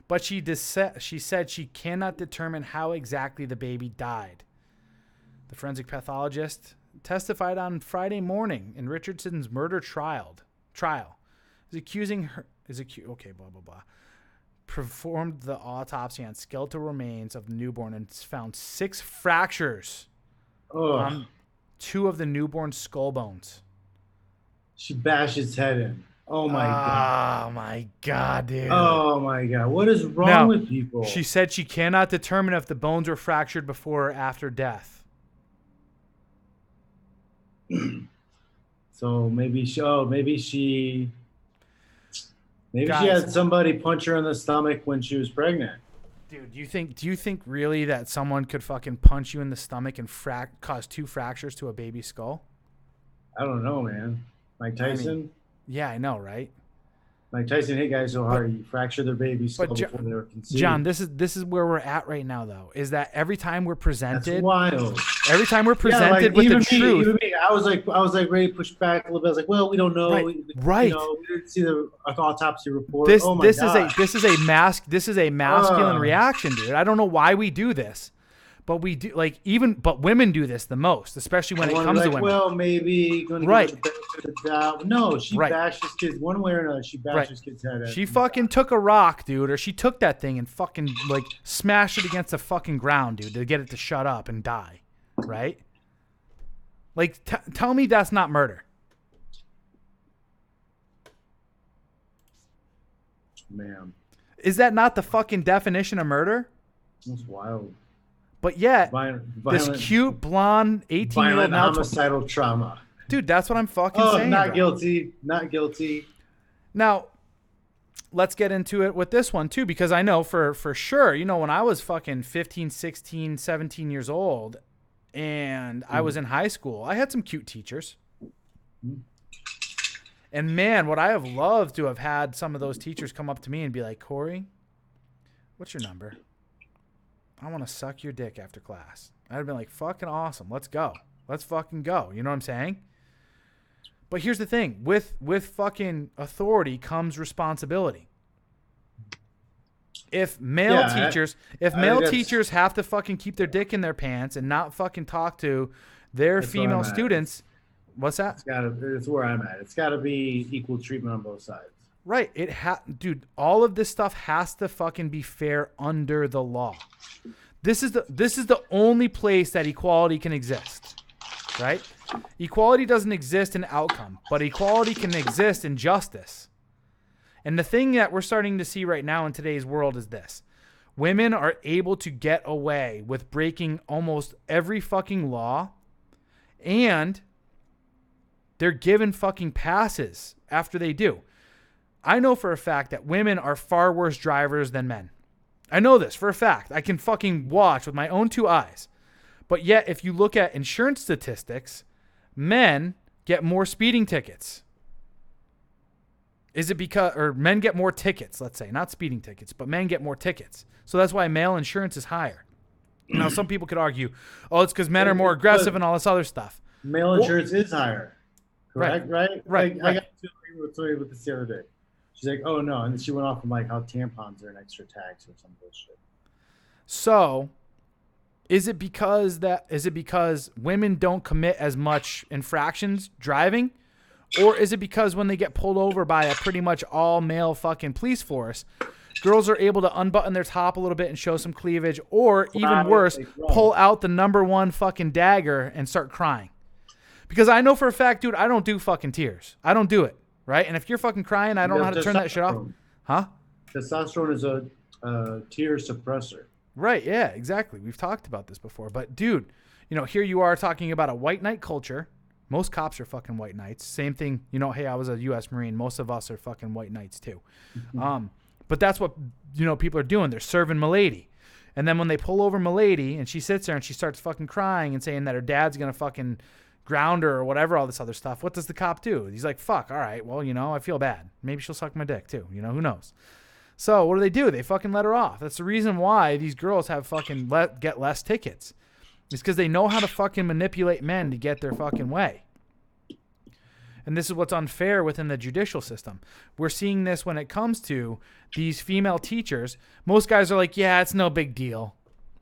but she said she cannot determine how exactly the baby died. The forensic pathologist testified on Friday morning in Richardson's murder trial. Performed the autopsy on skeletal remains of the newborn and found 6 fractures on 2 of the newborn's skull bones. She bashed his head in. Oh my God. Oh my God, dude. Oh my God. What is wrong with people? She said she cannot determine if the bones were fractured before or after death. So maybe she had somebody punch her in the stomach when she was pregnant. Dude, do you think really that someone could fucking punch you in the stomach and cause 2 fractures to a baby's skull? I don't know, man. Mike Tyson? I mean, yeah, I know, right? Mike Tyson hit guys so hard he fractured their baby's skull before they were conceived. John, this is where we're at right now, though. Is that every time we're presented, that's wild. Every time we're presented with the truth, even me, I was like ready to push back a little bit. I was like, well, we don't know. Right. You know, we didn't see the autopsy report. This is a masculine reaction, dude. I don't know why we do this, But we do but women do this the most, especially when it comes to women. Well, maybe going to right. give the benefit of the doubt. No, she bashes kids one way or another. She bashes kids' head. She fucking took a rock, dude, or she took that thing and fucking like smashed it against the fucking ground, dude, to get it to shut up and die, right? Like, tell me that's not murder. Man, is that not the fucking definition of murder? That's wild. But yet, this cute, blonde, 18-year-old homicidal trauma. Dude, that's what I'm fucking saying. Not guilty. Not guilty. Now, let's get into it with this one, too, because I know for sure, you know, when I was fucking 15, 16, 17 years old and I was in high school, I had some cute teachers. And, man, would I have loved to have had some of those teachers come up to me and be like, Corey, what's your number? I want to suck your dick after class. I'd have been like, fucking awesome. Let's go. Let's fucking go. You know what I'm saying? But here's the thing. With fucking authority comes responsibility. If male teachers have to fucking keep their dick in their pants and not fucking talk to their female students, what's that? It's where I'm at. It's got to be equal treatment on both sides. Right. Dude, all of this stuff has to fucking be fair under the law. This is the only place that equality can exist. Right? Equality doesn't exist in outcome, but equality can exist in justice. And the thing that we're starting to see right now in today's world is this. Women are able to get away with breaking almost every fucking law, and they're given fucking passes after they do. I know for a fact that women are far worse drivers than men. I know this for a fact. I can fucking watch with my own two eyes. But yet, if you look at insurance statistics, men get more speeding tickets. Is it because, or men get more tickets, let's say, not speeding tickets, but men get more tickets. So that's why male insurance is higher. Now, some people could argue, oh, it's because men are more aggressive and all this other stuff. Male insurance is higher. Correct? Right? Right. I got to agree with this the other day. She's like, oh, no. And then she went off on like how tampons are an extra tax or some bullshit. So is it because women don't commit as much infractions driving? Or is it because when they get pulled over by a pretty much all male fucking police force, girls are able to unbutton their top a little bit and show some cleavage, or even worse, pull out the number one fucking dagger and start crying? Because I know for a fact, dude, I don't do fucking tears. I don't do it. Right? And if you're fucking crying, I don't know how to turn that shit off. Huh? Testosterone is a tear suppressor. Right. Yeah, exactly. We've talked about this before. But, dude, you know, here you are talking about a white knight culture. Most cops are fucking white knights. Same thing. You know, hey, I was a U.S. Marine. Most of us are fucking white knights, too. But that's what, you know, people are doing. They're serving Milady. And then when they pull over Milady and she sits there and she starts fucking crying and saying that her dad's going to fucking ground her or whatever, all this other stuff, what does the cop do? He's like, fuck, all right, well, you know, I feel bad. Maybe she'll suck my dick too. You know, who knows? So what do? They fucking let her off. That's the reason why these girls have fucking get less tickets. It's because they know how to fucking manipulate men to get their fucking way. And this is what's unfair within the judicial system. We're seeing this when it comes to these female teachers. Most guys are like, yeah, it's no big deal.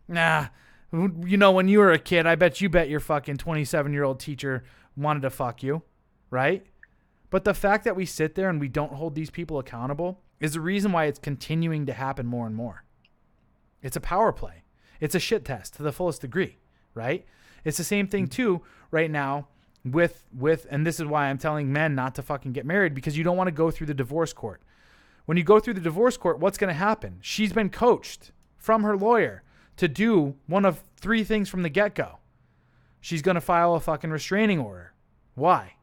Nah, you know, when you were a kid, I bet your fucking 27-year-old teacher wanted to fuck you, right? But the fact that we sit there and we don't hold these people accountable is the reason why it's continuing to happen more and more. It's a power play. It's a shit test to the fullest degree, right? It's the same thing, too, right now with and this is why I'm telling men not to fucking get married, because you don't want to go through the divorce court. When you go through the divorce court, what's going to happen? She's been coached from her lawyer to do one of three things from the get-go. She's going to file a fucking restraining order. Why?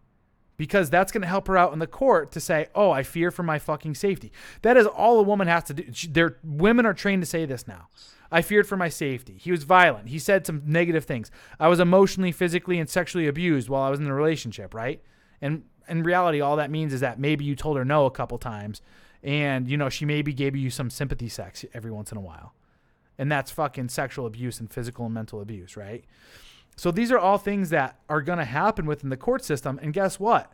Because that's going to help her out in the court to say, oh, I fear for my fucking safety. That is all a woman has to do. Women are trained to say this now. I feared for my safety. He was violent. He said some negative things. I was emotionally, physically, and sexually abused while I was in a relationship, right? And in reality, all that means is that maybe you told her no a couple times, and, you know, she maybe gave you some sympathy sex every once in a while. And that's fucking sexual abuse and physical and mental abuse, right? So these are all things that are going to happen within the court system. And guess what?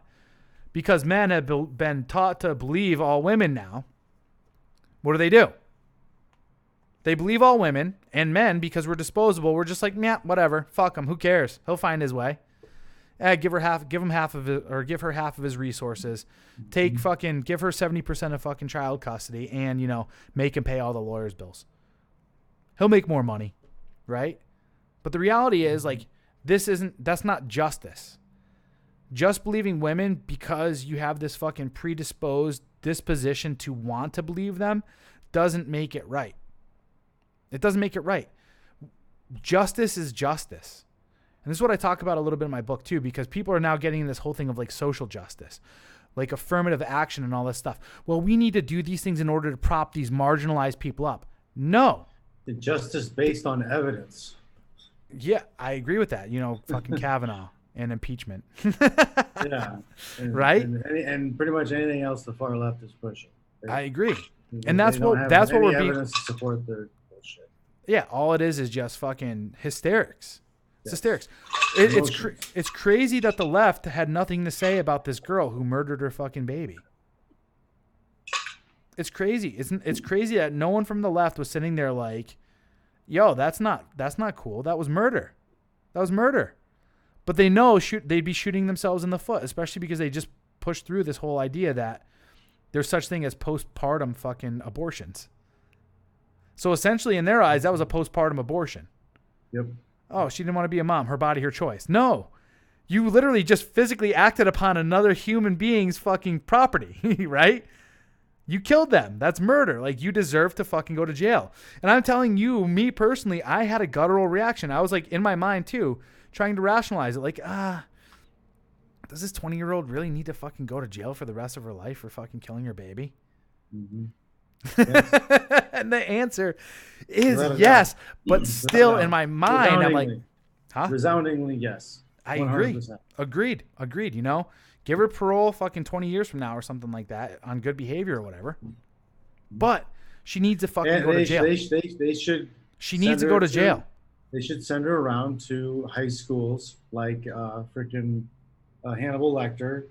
Because men have been taught to believe all women now, what do? They believe all women, And men, because we're disposable, we're just like, yeah, whatever. Fuck him. Who cares? He'll find his way. Give her half of it, or give her half of his resources. Give her 70% of fucking child custody, and make him pay all the lawyer's bills. He'll make more money, right? But the reality is, like, that's not justice. Just believing women because you have this fucking predisposed disposition to want to believe them doesn't make it right. It doesn't make it right. Justice is justice. And this is what I talk about a little bit in my book too, because people are now getting this whole thing of like social justice, like affirmative action and all this stuff. Well, we need to do these things in order to prop these marginalized people up. No. The justice based on evidence. Yeah, I agree with that. Fucking Kavanaugh and impeachment. Yeah. Right? And pretty much anything else the far left is pushing. I agree. And that's what we're being. Evidence to support their bullshit. Yeah, all it is just fucking hysterics. It's hysterics. It's crazy that the left had nothing to say about this girl who murdered her fucking baby. It's crazy. It's crazy that no one from the left was sitting there like, yo, that's not cool. That was murder. But they know they'd be shooting themselves in the foot, especially because they just pushed through this whole idea that there's such thing as postpartum fucking abortions. So essentially in their eyes, that was a postpartum abortion. Yep. Oh, she didn't want to be a mom. Her body, her choice. No. You literally just physically acted upon another human being's fucking property, right? You killed them. That's murder. Like, you deserve to fucking go to jail. And I'm telling you, me personally, I had a guttural reaction. I was like, in my mind too, trying to rationalize it. Like, does this 20-year-old really need to fucking go to jail for the rest of her life for fucking killing her baby? Mm-hmm. Yes. And the answer is yes, but still in my mind, I'm like, huh? Resoundingly yes. I agree. 100%. Agreed. Give her parole fucking 20 years from now or something like that on good behavior or whatever. But she needs to fucking go to jail. They should. She needs to go to jail. They should send her around to high schools like freaking Hannibal Lecter.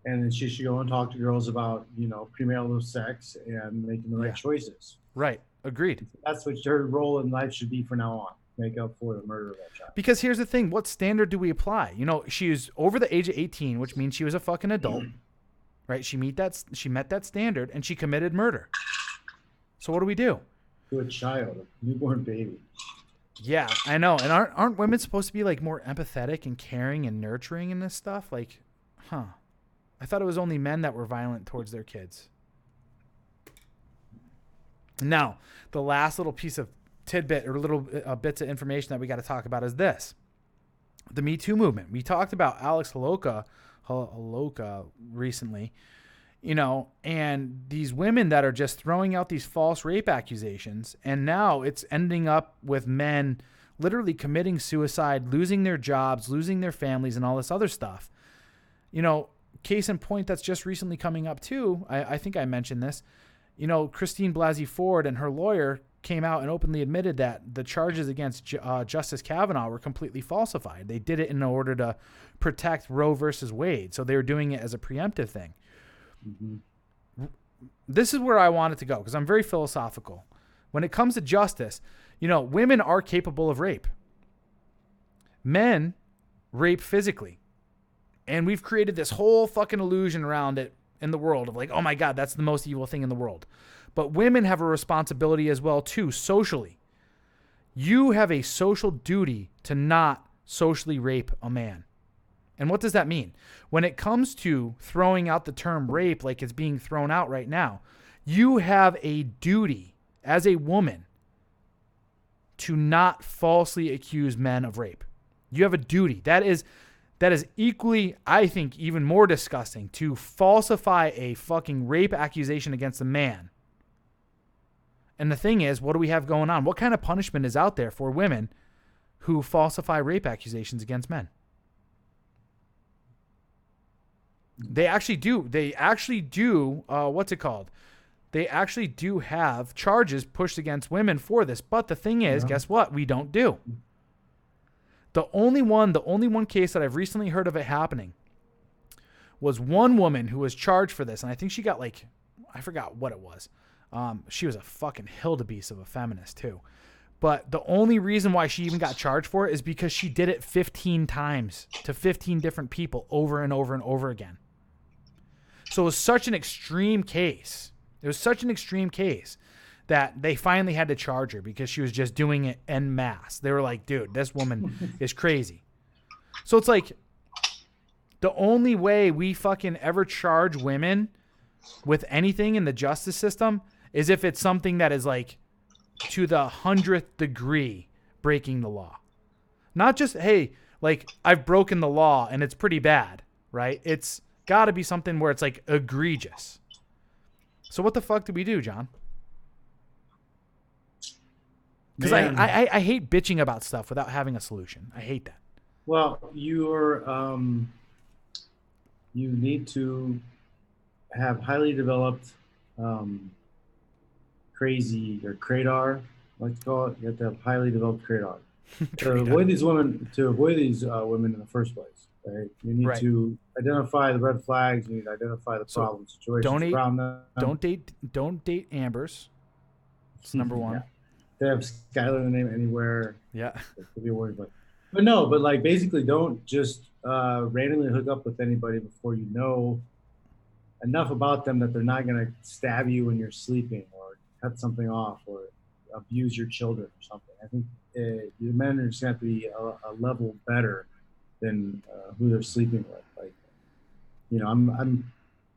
And then she should go and talk to girls about, premarital sex and making the right choices. Right. Agreed. That's what her role in life should be from now on. Make up for the murder of that child. Because here's the thing. What standard do we apply? She was over the age of 18, which means she was a fucking adult. Right? She met that standard and she committed murder. So what do we do? To a child, a newborn baby. Yeah, I know. And aren't women supposed to be like more empathetic and caring and nurturing in this stuff? Like, I thought it was only men that were violent towards their kids. Now, the last little piece of tidbit or little bits of information that we got to talk about is this. The Me Too movement. We talked about Alex Holoka recently, and these women that are just throwing out these false rape accusations, and now it's ending up with men literally committing suicide, losing their jobs, losing their families, and all this other stuff. Case in point that's just recently coming up too, I think I mentioned this, Christine Blasey Ford and her lawyer came out and openly admitted that the charges against Justice Kavanaugh were completely falsified. They did it in order to protect Roe versus Wade. So they were doing it as a preemptive thing. Mm-hmm. This is where I want it to go because I'm very philosophical. When it comes to justice, women are capable of rape. Men rape physically. And we've created this whole fucking illusion around it in the world of like, oh my God, that's the most evil thing in the world. But women have a responsibility as well too, socially. You have a social duty to not socially rape a man. And what does that mean? When it comes to throwing out the term rape like it's being thrown out right now, you have a duty as a woman to not falsely accuse men of rape. You have a duty. That is equally, I think, even more disgusting to falsify a fucking rape accusation against a man. And the thing is, what do we have going on? What kind of punishment is out there for women who falsify rape accusations against men? They actually do. What's it called? They actually do have charges pushed against women for this. But the thing is, guess what? We don't do. The only one case that I've recently heard of it happening was one woman who was charged for this. And I think she got I forgot what it was. She was a fucking wildebeest of a feminist too. But the only reason why she even got charged for it is because she did it 15 times to 15 different people over and over and over again. So it was such an extreme case. It was such an extreme case that they finally had to charge her because she was just doing it en masse. They were like, dude, this woman is crazy. So it's like the only way we fucking ever charge women with anything in the justice system is if it's something that is like to the 100th degree breaking the law. Not just, hey, like I've broken the law and it's pretty bad, right? It's got to be something where it's like egregious. So what the fuck do we do, John? Because I hate bitching about stuff without having a solution. I hate that. Well, you need to have highly developed crazy or cradar, I like to call it. You have to have highly developed cradar to avoid these women. Women in the first place, right? You need to identify the red flags. You need to identify the problem situations around them. Don't date Ambers. It's number one. Yeah. They have Skylar in the name anywhere. Yeah, it could be a word, but like basically, don't just randomly hook up with anybody before you know enough about them that they're not going to stab you when you're sleeping or cut something off or abuse your children or something. I think the men are just going to have to be a level better than who they're sleeping with. Like, you know,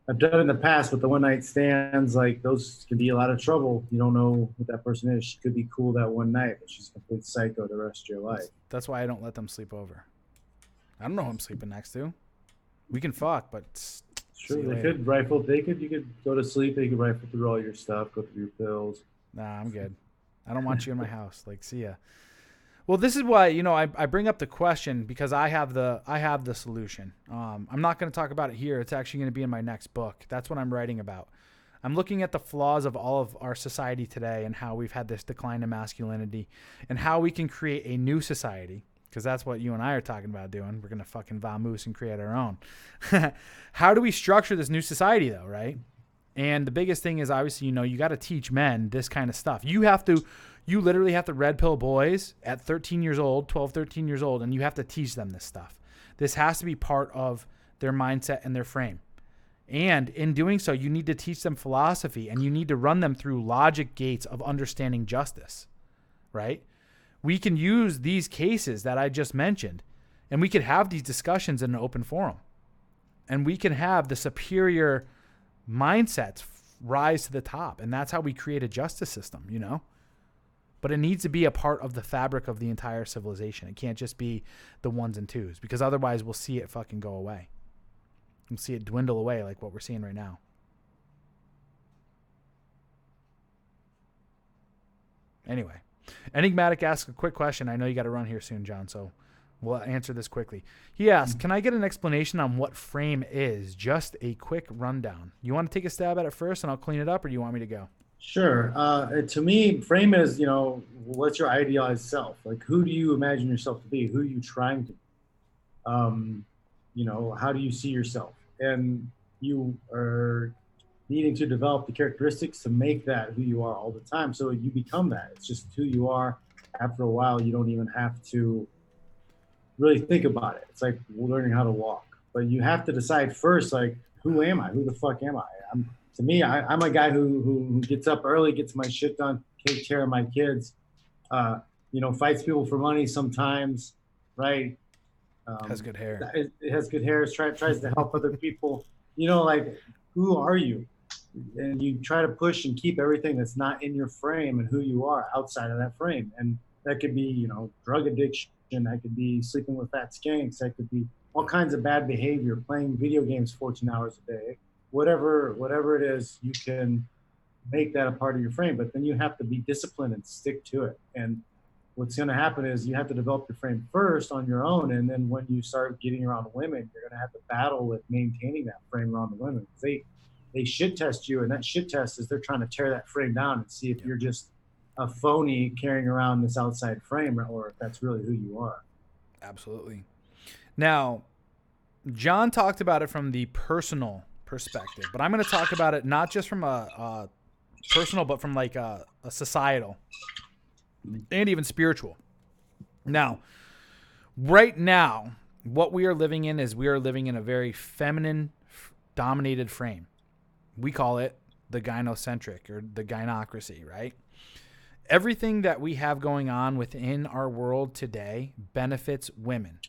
I've done it in the past with the one night stands. Like those can be a lot of trouble. You don't know what that person is. She could be cool that one night, but she's a complete psycho the rest of your life. That's why I don't let them sleep over. I don't know who I'm sleeping next to. We can fuck, but sure, you could go to sleep. They could rifle through all your stuff, go through your pills. Nah, I'm good. I don't want you in my house. Like, see ya. Well, this is why, you know, I bring up the question because I have the solution. I'm not going to talk about it here. It's actually going to be in my next book. That's what I'm writing about. I'm looking at the flaws of all of our society today and how we've had this decline in masculinity and how we can create a new society, because that's what you and I are talking about doing. We're going to fucking vamoose and create our own. How do we structure this new society, though, right? And the biggest thing is obviously, you know, you got to teach men this kind of stuff. You literally have to red pill boys at 13 years old, 12, 13 years old, and you have to teach them this stuff. This has to be part of their mindset and their frame. And in doing so, you need to teach them philosophy and you need to run them through logic gates of understanding justice, right? We can use these cases that I just mentioned and we could have these discussions in an open forum. And we can have the superior mindsets rise to the top. And that's how we create a justice system, you know? But it needs to be a part of the fabric of the entire civilization. It can't just be the ones and twos, because otherwise we'll see it fucking go away. We'll see it dwindle away like what we're seeing right now. Anyway, Enigmatic asks a quick question. I know you got to run here soon, John, so we'll answer this quickly. He asks, can I get an explanation on what frame is? Just a quick rundown. You want to take a stab at it first and I'll clean it up, or do you want me to go? Sure. To me, frame is, you know, what's your idealized self? Like, who do you imagine yourself to be? Who are you trying to be? You know, how do you see yourself? And you are needing to develop the characteristics to make that who you are all the time. So you become that. It's just who you are. After a while, you don't even have to really think about it. It's like learning how to walk. But you have to decide first, like, who am I? Who the fuck am I? To me, I'm a guy who gets up early, gets my shit done, takes care of my kids, you know, fights people for money sometimes, right? Has good hair. It has good hair, tries to help other people. You know, like, who are you? And you try to push and keep everything that's not in your frame and who you are outside of that frame. And that could be, you know, drug addiction. That could be sleeping with fat skanks. That could be all kinds of bad behavior, playing video games 14 hours a day. Whatever it is, you can make that a part of your frame, but then you have to be disciplined and stick to it. And what's going to happen is you have to develop your frame first on your own. And then when you start getting around women, you're going to have to battle with maintaining that frame around the women. They shit test you, and that shit test is they're trying to tear that frame down and see if you're just a phony carrying around this outside frame or if that's really who you are. Absolutely. Now, John talked about it from the personal perspective, but I'm going to talk about it not just from a personal, but from like a societal. and even spiritual. Now, right now, what we are living in is we are living in a very feminine dominated frame. We call it the gynocentric or the gynocracy, right? Everything that we have going on within our world today benefits women.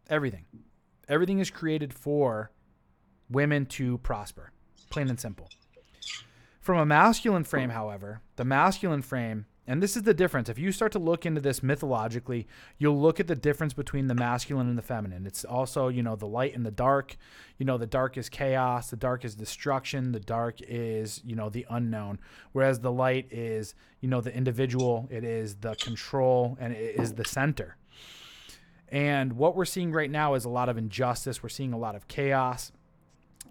Everything. Everything is created for women to prosper, plain and simple. From a masculine frame, however, the masculine frame, and this is the difference. If you start to look into this mythologically, you'll look at the difference between the masculine and the feminine. It's also, the light and the dark. The dark is chaos. The dark is destruction. The dark is, the unknown. Whereas the light is, the individual. It is the control, and it is the center. And what we're seeing right now is a lot of injustice. We're seeing a lot of chaos.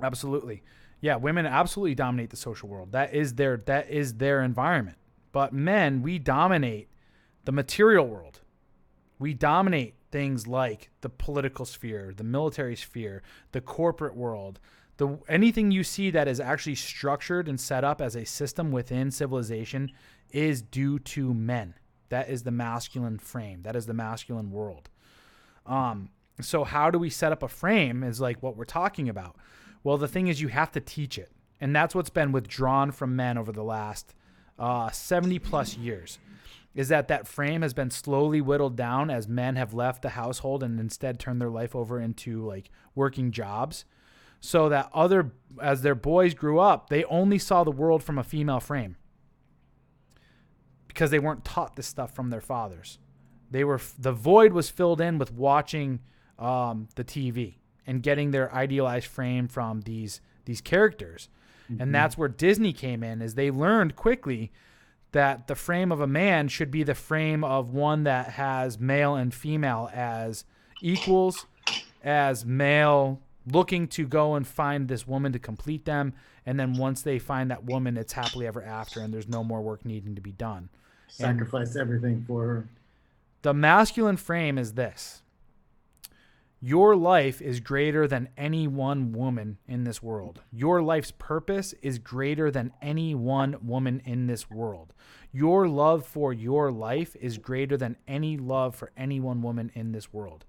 Absolutely. Yeah, women absolutely dominate the social world. That is their environment. But men, we dominate the material world. We dominate things like the political sphere, the military sphere, the corporate world. Anything you see that is actually structured and set up as a system within civilization is due to men. That is the masculine frame. That is the masculine world. So how do we set up a frame is like what we're talking about. Well, the thing is you have to teach it. And that's what's been withdrawn from men over the last 70 plus years, is that frame has been slowly whittled down as men have left the household and instead turned their life over into like working jobs, so that as their boys grew up, they only saw the world from a female frame because they weren't taught this stuff from their fathers. The void was filled in with watching the TV and getting their idealized frame from these characters. Mm-hmm. And that's where Disney came in, is they learned quickly that the frame of a man should be the frame of one that has male and female as equals, as male looking to go and find this woman to complete them. And then once they find that woman, it's happily ever after and there's no more work needing to be done. Sacrifice everything for her. The masculine frame is this. Your life is greater than any one woman in this world. Your life's purpose is greater than any one woman in this world. Your love for your life is greater than any love for any one woman in this world.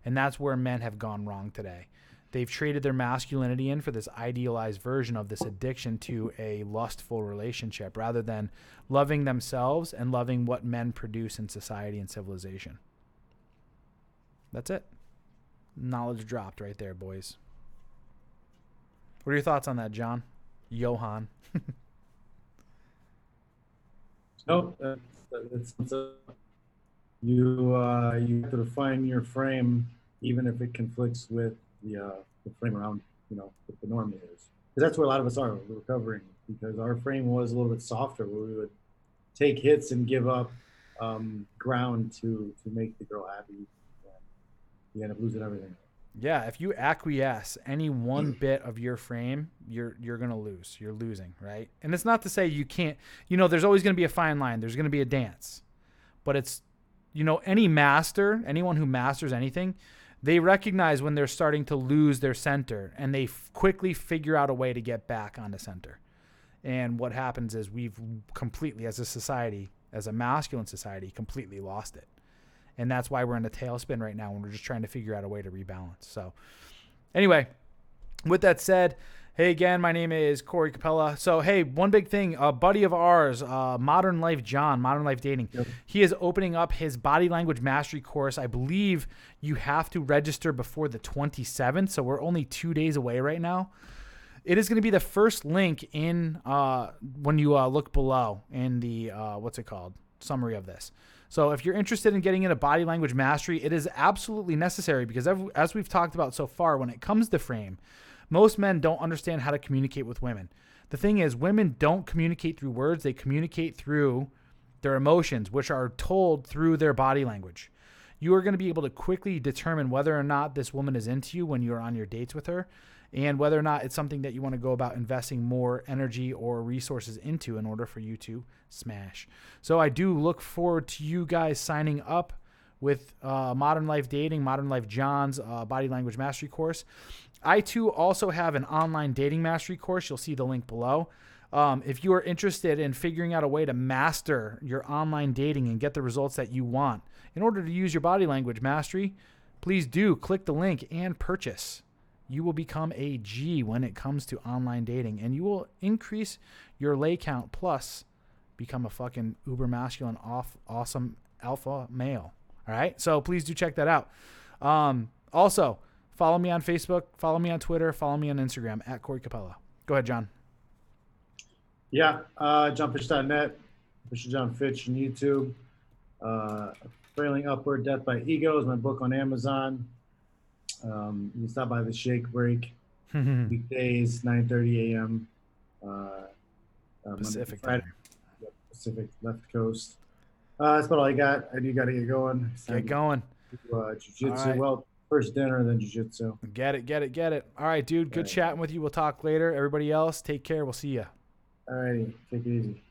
And that's where men have gone wrong today. They've traded their masculinity in for this idealized version of this addiction to a lustful relationship rather than loving themselves and loving what men produce in society and civilization. That's it. Knowledge dropped right there, boys. What are your thoughts on that, John? Johan? No, you have to define your frame, even if it conflicts with the frame around, what the norm is. Because that's where a lot of us are. We're recovering because our frame was a little bit softer, where we would take hits and give up ground to make the girl happy. You end up losing everything. Yeah, if you acquiesce any one bit of your frame, you're going to lose. You're losing, right? And it's not to say you can't, there's always going to be a fine line. There's going to be a dance. But it's, anyone who masters anything, they recognize when they're starting to lose their center and they quickly figure out a way to get back onto center. And what happens is we've completely, as a society, as a masculine society, completely lost it. And that's why we're in a tailspin right now when we're just trying to figure out a way to rebalance. So anyway, with that said, hey, again, my name is Corey Capella. So, hey, one big thing, a buddy of ours, Modern Life John, Modern Life Dating, yep. He is opening up his body language mastery course. I believe you have to register before the 27th. So we're only 2 days away right now. It is going to be the first link in when you look below in the, summary of this. So if you're interested in getting into body language mastery, it is absolutely necessary because as we've talked about so far, when it comes to frame, most men don't understand how to communicate with women. The thing is, women don't communicate through words. They communicate through their emotions, which are told through their body language. You are going to be able to quickly determine whether or not this woman is into you when you're on your dates with her, and whether or not it's something that you want to go about investing more energy or resources into in order for you to smash. So I do look forward to you guys signing up with Modern Life Dating, Modern Life John's body language mastery course. I too also have an online dating mastery course. You'll see the link below. If you are interested in figuring out a way to master your online dating and get the results that you want in order to use your body language mastery, please do click the link and purchase. You will become a G when it comes to online dating, and you will increase your lay count plus become a fucking uber masculine, awesome alpha male. All right. So please do check that out. Also, follow me on Facebook, follow me on Twitter, follow me on Instagram at Corey Capella. Go ahead, John. Yeah, johnfitch.net, Official John Fitch on YouTube. Failing Upward, Death by Ego is my book on Amazon. You can stop by the Shake Break weekdays, 9:30 a.m. Pacific Friday, time. Pacific left coast. That's about all I got. I do got to get going. Get going. Jiu-jitsu. Right. Well, first dinner, then jiu-jitsu. Get it. All right, dude. Good chatting with you. We'll talk later. Everybody else, take care. We'll see ya. All righty. Take it easy.